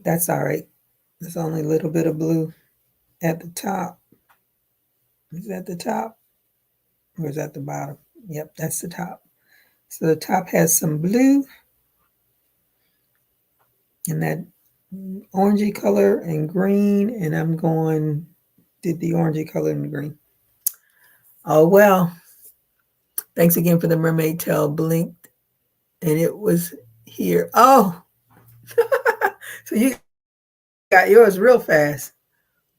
That's all right. There's only a little bit of blue at the top. Is that the top? Or is that the bottom? Yep, that's the top. So the top has some blue and that orangey color and green, and I'm going, did the orangey color and the green. Oh, well, thanks again for the mermaid tail blinked, and it was here. Oh, so you got yours real fast.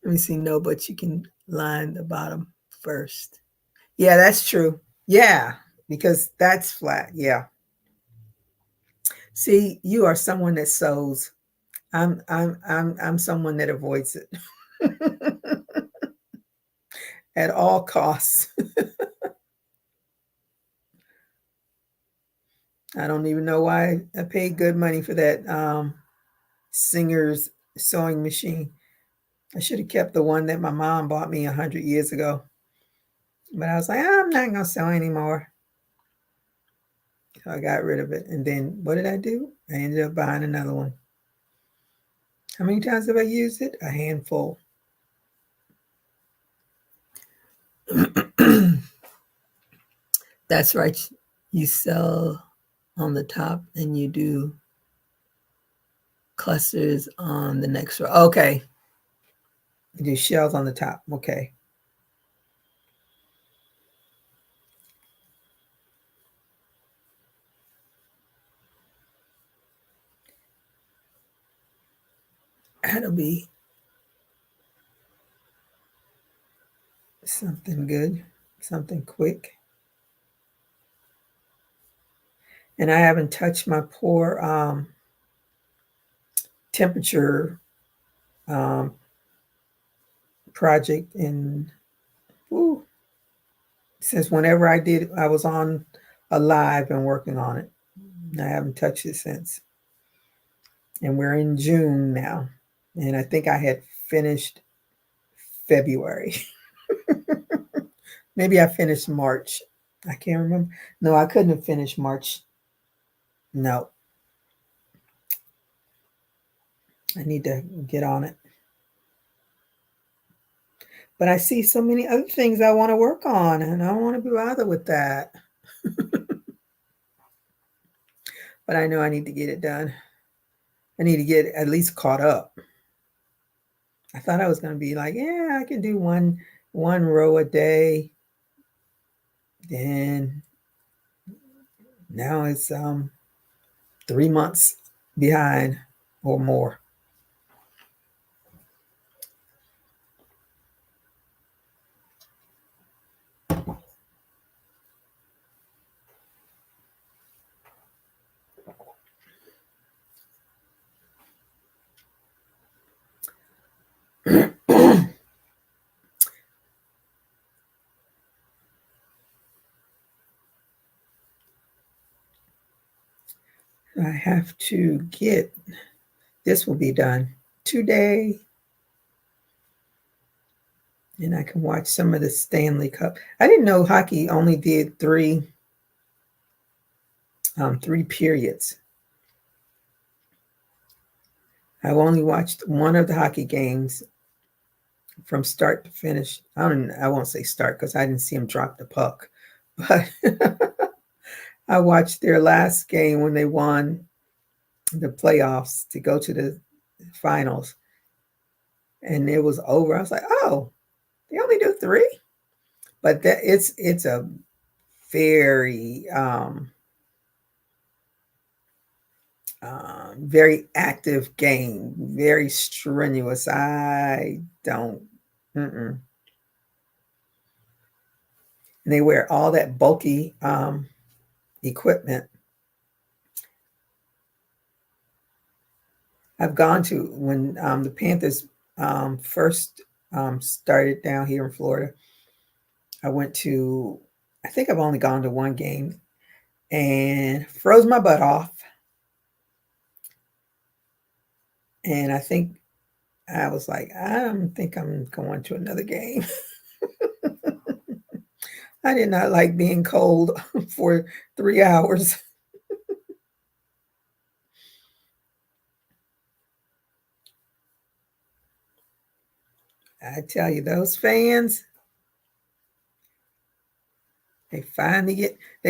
Let me see. No, but you can line the bottom first. Yeah, that's true. Yeah, because that's flat. Yeah. See, you are someone that sews. I'm someone that avoids it at all costs. I don't even know why I paid good money for that Singer's sewing machine. I should have kept the one that my mom bought me 100 years ago. But I was like, I'm not gonna sew anymore. So I got rid of it. And then what did I do? I ended up buying another one. How many times have I used it? A handful. That's right. You sew on the top and you do clusters on the next row. Okay. You do shells on the top. Okay. That'll be something good, something quick. And I haven't touched my poor temperature project in since whenever I was on a live and working on it. I haven't touched it since. And we're in June now. And I think I had finished February. Maybe I finished March. I can't remember. No, I couldn't have finished March. No. I need to get on it. But I see so many other things I want to work on, and I don't want to be bothered with that. But I know I need to get it done. I need to get at least caught up. I thought I was going to be like, yeah, I can do one row a day. Then now it's 3 months behind or more. I have to get, this will be done today. And I can watch some of the Stanley Cup. I didn't know hockey only did three periods. I've only watched one of the hockey games from start to finish. I won't say start because I didn't see him drop the puck, but I watched their last game when they won the playoffs to go to the finals, and it was over. I was like, oh, they only do three, but that it's a very very active game, very strenuous. I don't. Mm-mm. And they wear all that bulky equipment. I've gone to when the Panthers first started down here in Florida. I went to, I think I've only gone to one game, and froze my butt off. And I think I was like, I don't think I'm going to another game. I did not like being cold for 3 hours. I tell you, those fans, they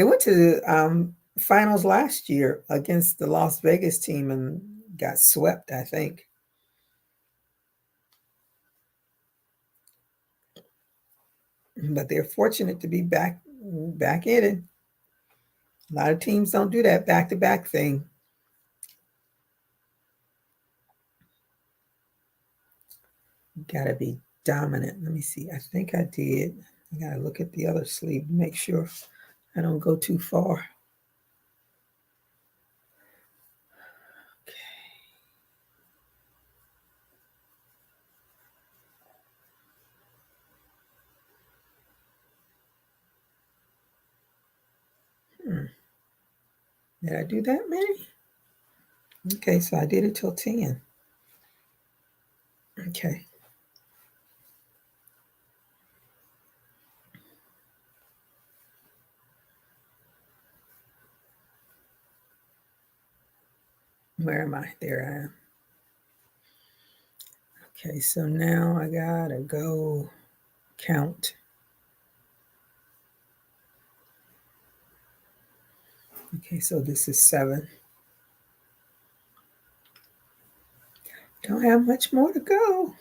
went to the finals last year against the Las Vegas team and got swept, I think. But they're fortunate to be back in it. A lot of teams don't do that back-to-back thing. Gotta be dominant. Let me see. I think I did. I gotta look at the other sleeve to make sure I don't go too far. Did I do that many? Okay, so I did it till 10. Okay. Where am I? There I am. Okay, so now I gotta go count. Okay, so this is 7. Don't have much more to go.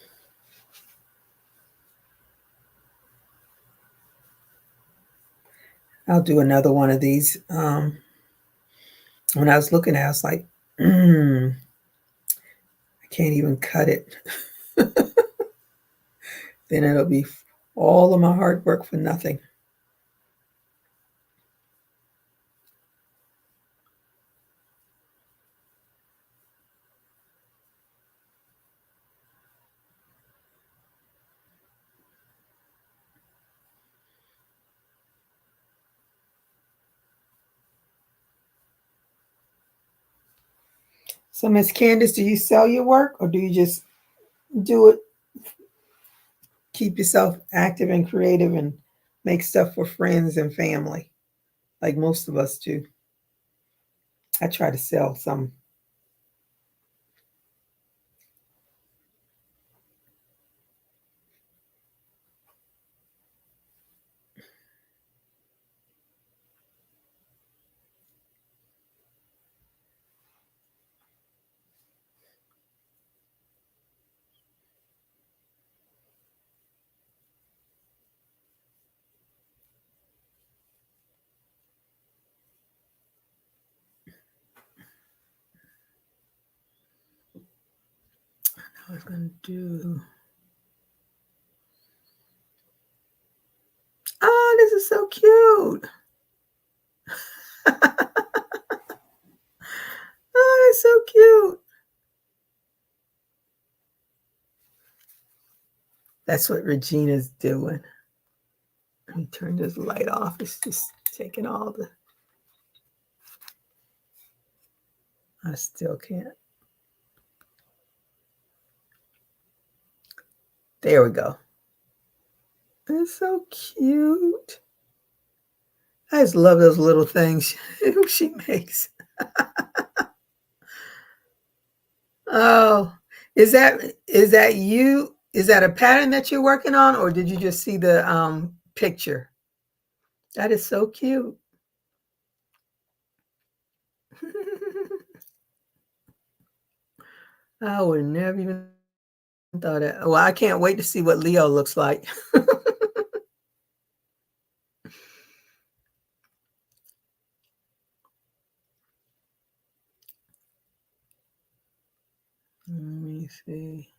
I'll do another one of these. When I was looking at it, I was like, I can't even cut it. Then it'll be all of my hard work for nothing. So, Miss Candace, do you sell your work or do you just do it, keep yourself active and creative and make stuff for friends and family like most of us do? I try to sell some. I was going to do. Oh, this is so cute. Oh, it's so cute. That's what Regina's doing. Let me turn this light off. It's just taking all the. I still can't. There we go. It's so cute. I just love those little things she makes. Oh, is that you? Is that a pattern that you're working on, or did you just see the picture? That is so cute. I would never even thought that. Well, I can't wait to see what Leo looks like. Let me see.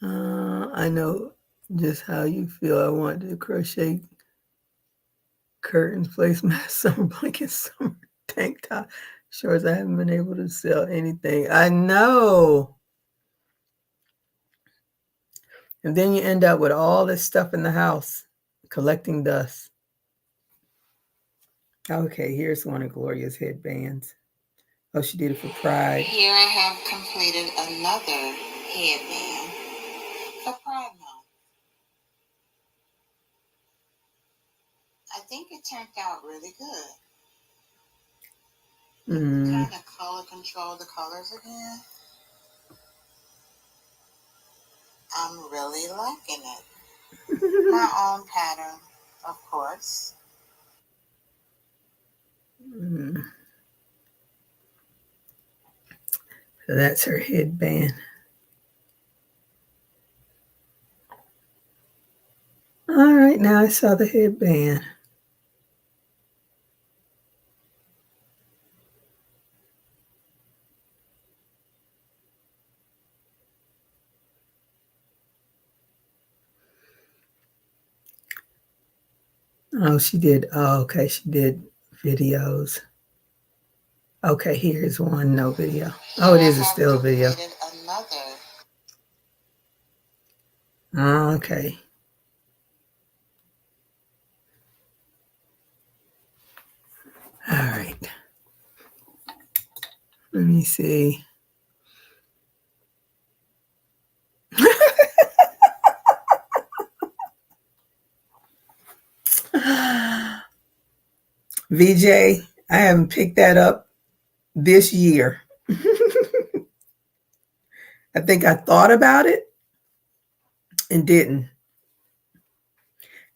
I know just how you feel. I want to crochet curtains, placemats, summer blankets, summer tank top. Shorts. I haven't been able to sell anything. I know. And then you end up with all this stuff in the house collecting dust. Okay, here's one of Gloria's headbands. Oh, she did it for Pride. Here I have completed another headband for Pride Month. I think it turned out really good. Kind of color control the colors again. I'm really liking it. My own pattern, of course. So that's her headband. All right, now I saw the headband. Oh, she did. Oh, okay, she did videos. Okay, here's one, no video. Oh, it is a still video. Okay. All right. Let me see. VJ, I haven't picked that up this year. I think I thought about it and didn't.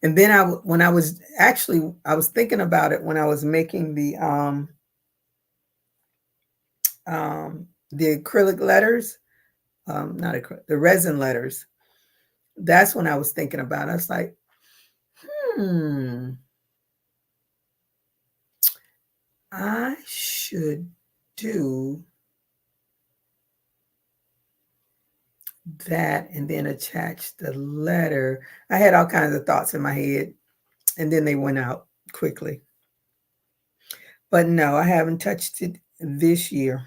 And then when I was thinking about it when I was making the acrylic letters, not acrylic, the resin letters. That's when I was thinking about it. I was like, I should do that and then attach the letter. I had all kinds of thoughts in my head and then they went out quickly. But no, I haven't touched it this year.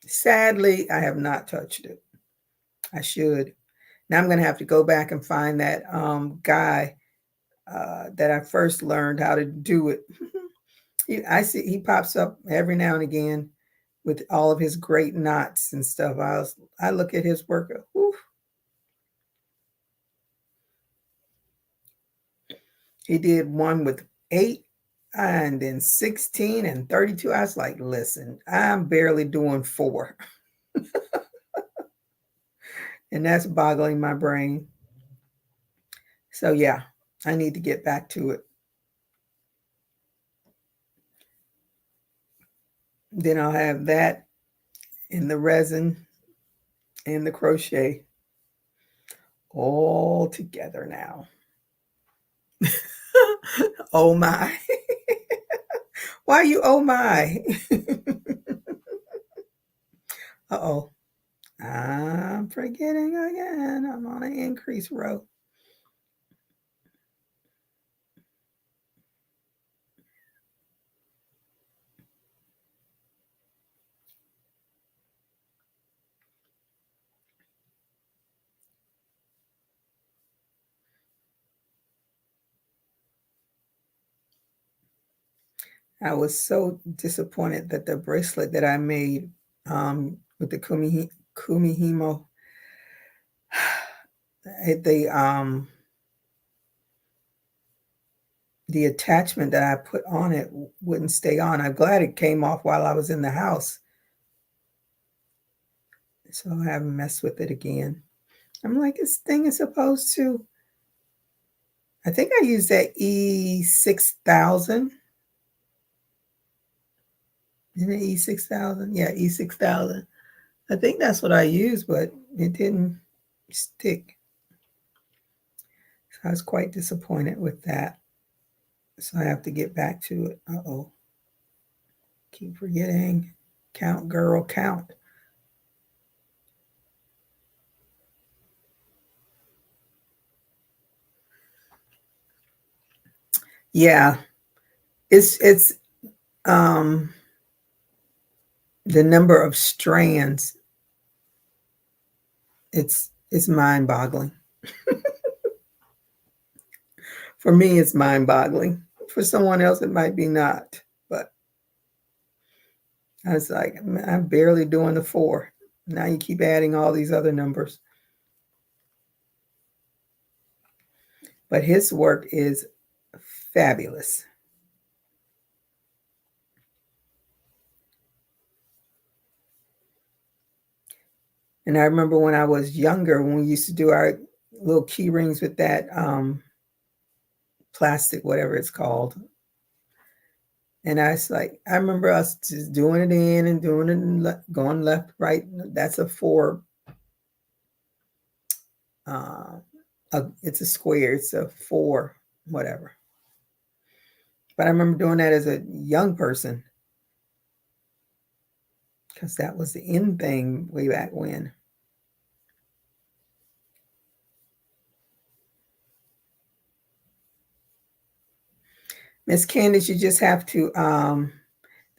Sadly, I have not touched it. I should. Now I'm going to have to go back and find that guy that I first learned how to do it. I see he pops up every now and again with all of his great knots and stuff. I look at his work. Whew. He did one with 8 and then 16 and 32. I was like, listen, I'm barely doing 4. And that's boggling my brain. So yeah, I need to get back to it. Then I'll have that in the resin and the crochet all together now. Oh my. Why you oh my? Uh-oh. I'm forgetting again. I'm on an increase row. I was so disappointed that the bracelet that I made with the Kumihimo, the attachment that I put on it wouldn't stay on. I'm glad it came off while I was in the house. So I haven't messed with it again. I'm like, this thing is supposed to, I think I used that E6000. Isn't it E6000? Yeah, E6000. I think that's what I used, but it didn't stick. So I was quite disappointed with that. So I have to get back to it. Uh-oh. Keep forgetting. Count, girl, count. Yeah. It's the number of strands. It's mind-boggling. For me, it's mind-boggling. For someone else, it might be not. But I was like, I'm barely doing the 4. Now you keep adding all these other numbers. But his work is fabulous. And I remember when I was younger, when we used to do our little key rings with that plastic, whatever it's called. And I was like, I remember us just doing it in and doing it, going left, right. That's a 4. It's a square. It's a 4, whatever. But I remember doing that as a young person because that was the in thing way back when. Miss Candace, you just have to,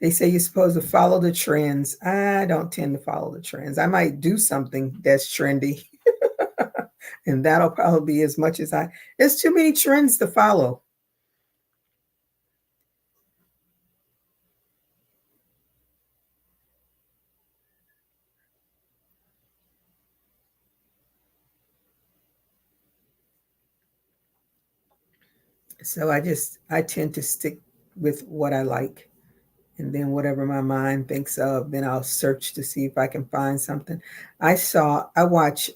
they say you're supposed to follow the trends. I don't tend to follow the trends. I might do something that's trendy. And that'll probably be as much as there's too many trends to follow. So I tend to stick with what I like. And then whatever my mind thinks of, then I'll search to see if I can find something. I watch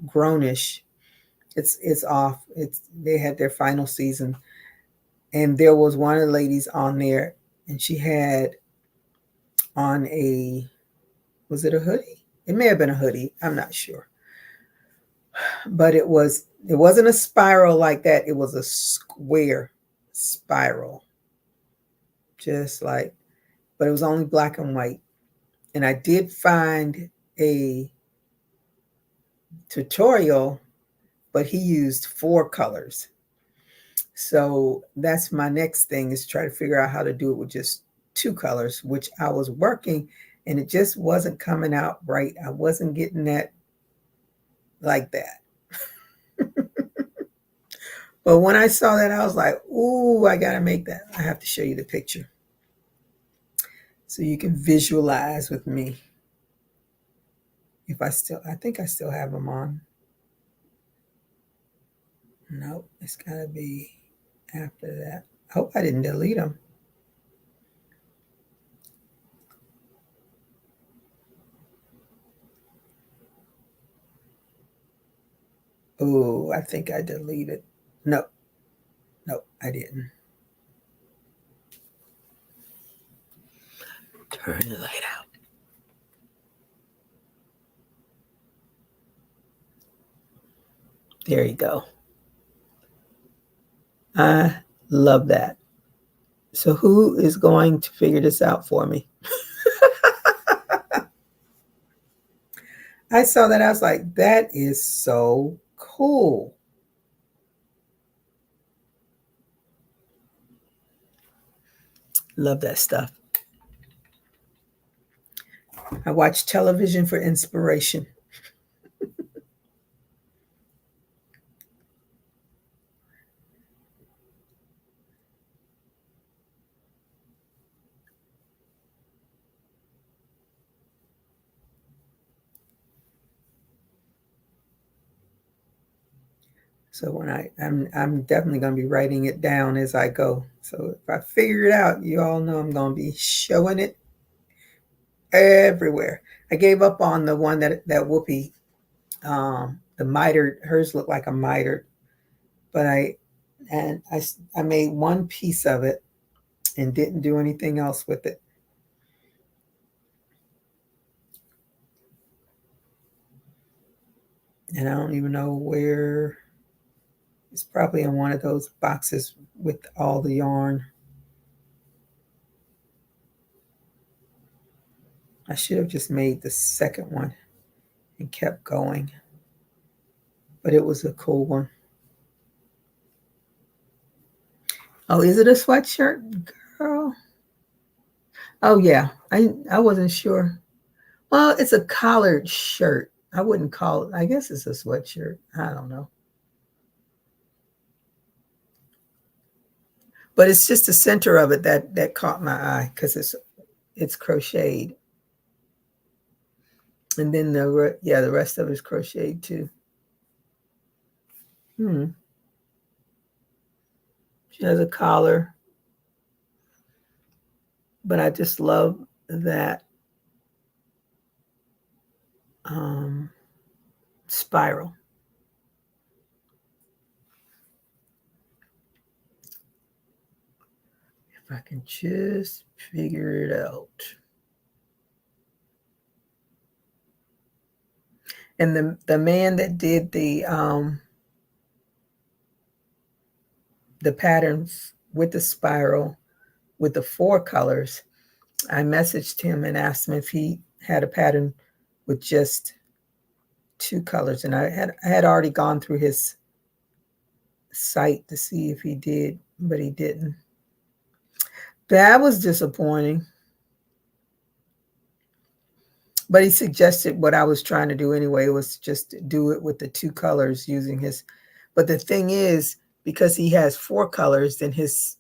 Grownish. It's off. They had their final season. And there was one of the ladies on there, and she had on was it a hoodie? It may have been a hoodie. I'm not sure. But it wasn't a spiral like that. It was a square spiral. Just like, but it was only black and white. And I did find a tutorial, but he used 4 colors. So that's my next thing, is try to figure out how to do it with just 2 colors, which I was working, and it just wasn't coming out right. I wasn't getting that like that. But when I saw that, I was like, ooh, I got to make that. I have to show you the picture so you can visualize with me. I think I still have them on. Nope, it's got to be after that. I hope I didn't delete them. Oh, I think I deleted. No, I didn't. Turn the light out. There you go. I love that. So who is going to figure this out for me? I saw that. I was like, that is so cool. Love that stuff. I watch television for inspiration. So when I'm definitely going to be writing it down as I go. So if I figure it out, you all know I'm going to be showing it everywhere. I gave up on the one that Whoopi, the mitered. Hers looked like a mitered, but I made one piece of it and didn't do anything else with it. And I don't even know where. It's probably in one of those boxes with all the yarn. I should have just made the second one and kept going. But it was a cool one. Oh, is it a sweatshirt, girl? Oh, yeah. I wasn't sure. Well, it's a collared shirt. I wouldn't call it. I guess it's a sweatshirt. I don't know. But it's just the center of it that caught my eye because it's crocheted. And then the rest of it is crocheted too. She has a collar. But I just love that spiral. If I can just figure it out. And the man that did the patterns with the spiral with the 4 colors, I messaged him and asked him if he had a pattern with just 2 colors. And I had already gone through his site to see if he did, but he didn't. That was disappointing. But he suggested what I was trying to do anyway, was just do it with the 2 colors using his. But the thing is, because he has 4 colors, then his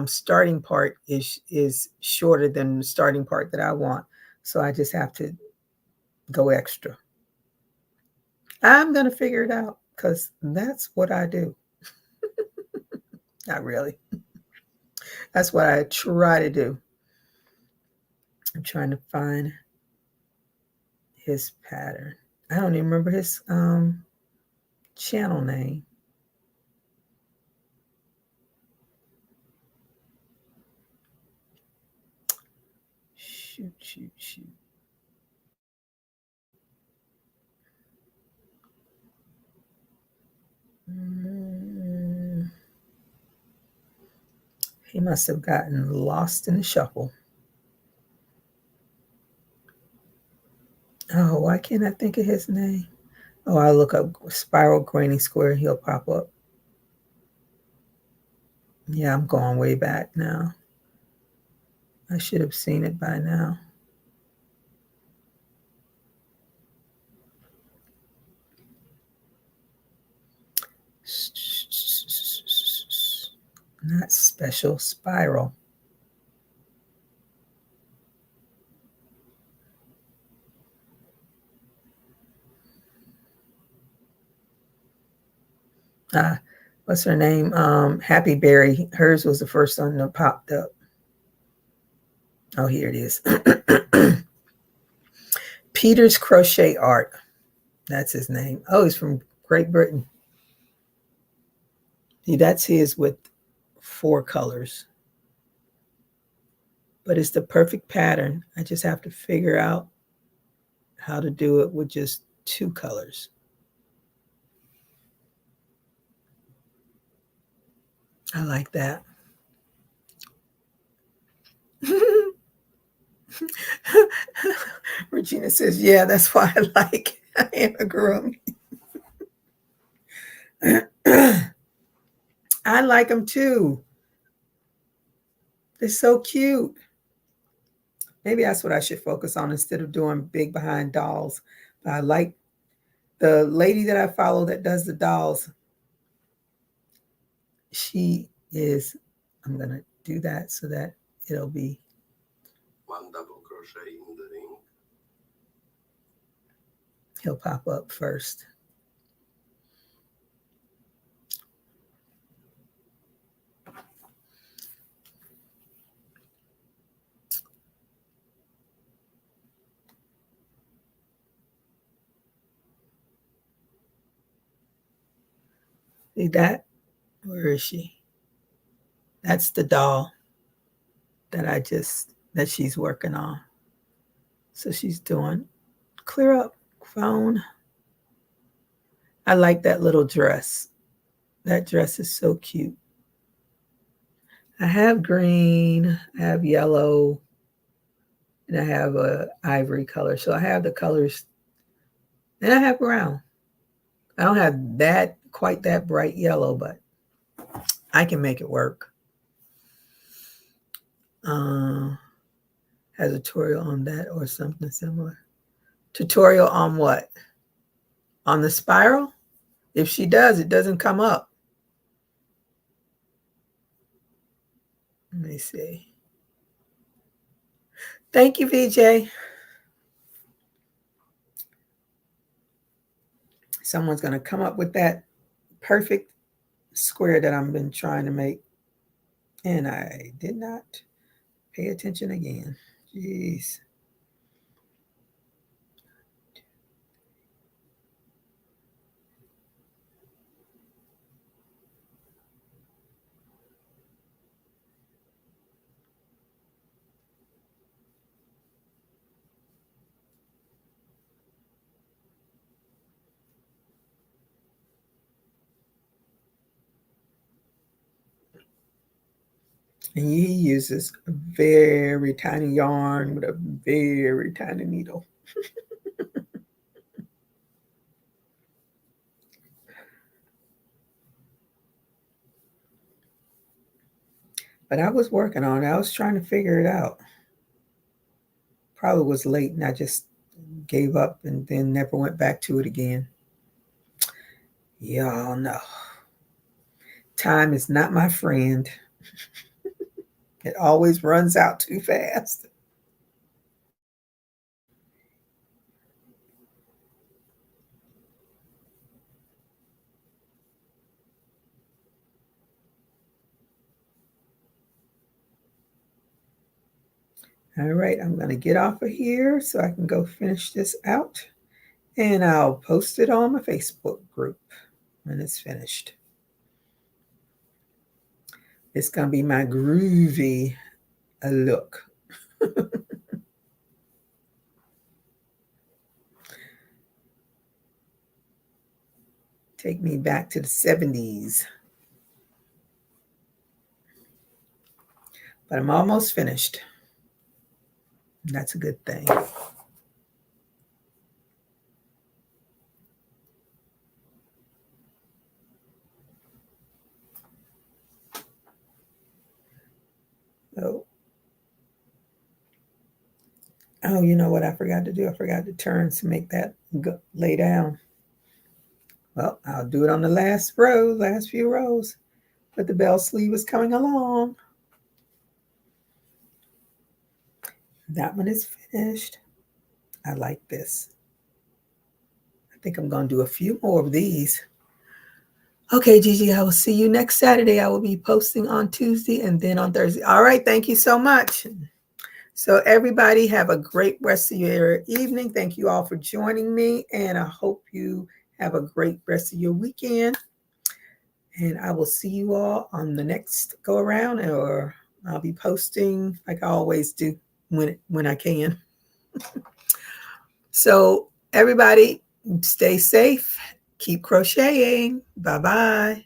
starting part is shorter than the starting part that I want. So I just have to go extra. I'm going to figure it out because that's what I do. Not really. That's what I try to do. I'm trying to find his pattern. I don't even remember his channel name. Shoot. He must have gotten lost in the shuffle. Oh, why can't I think of his name? Oh, I'll look up Spiral Granny Square. He'll pop up. Yeah, I'm going way back now. I should have seen it by now. Not Special, Spiral. What's her name? Happy Berry. Hers was the first one that popped up. Oh, here it is. Peter's Crochet Art. That's his name. Oh, he's from Great Britain. See, that's his with 4 colors. But it's the perfect pattern. I just have to figure out how to do it with just 2 colors. I like that. Regina says, yeah, that's why I like amigurumi. I like them too. They're so cute. Maybe that's what I should focus on instead of doing big behind dolls. But I like the lady that I follow that does the dolls. She is, I'm going to do that so that it'll be. One double crochet in the ring. He'll pop up first. See that? Where is she? That's the doll that she's working on. So she's doing clear up phone. I like that little dress. That dress is so cute. I have green, I have yellow, and I have a ivory color. So I have the colors, and I have brown. I don't have quite that bright yellow, but I can make it work. Has a tutorial on that or something similar. Tutorial on what? On the spiral? If she does, it doesn't come up. me see. Thank you, VJ. Someone's going to come up with that perfect square that I've been trying to make. And I did not pay attention again. Jeez. And he uses a very tiny yarn with a very tiny needle. But I was working on it. I was trying to figure it out. Probably was late and I just gave up and then never went back to it again. Y'all know. Time is not my friend. It always runs out too fast. All right, I'm going to get off of here so I can go finish this out. And I'll post it on my Facebook group when it's finished. It's going to be my groovy look. Take me back to the 70s. But I'm almost finished. That's a good thing. Oh, you know what I forgot to do? I forgot to turn to make that lay down. Well, I'll do it on the last few rows. But the bell sleeve is coming along. That one is finished. I like this. I think I'm going to do a few more of these. Okay, Gigi, I will see you next Saturday. I will be posting on Tuesday and then on Thursday. All right, thank you so much. So everybody have a great rest of your evening. Thank you all for joining me, and I hope you have a great rest of your weekend. And I will see you all on the next go around, or I'll be posting like I always do when I can. So everybody stay safe, keep crocheting. Bye-bye.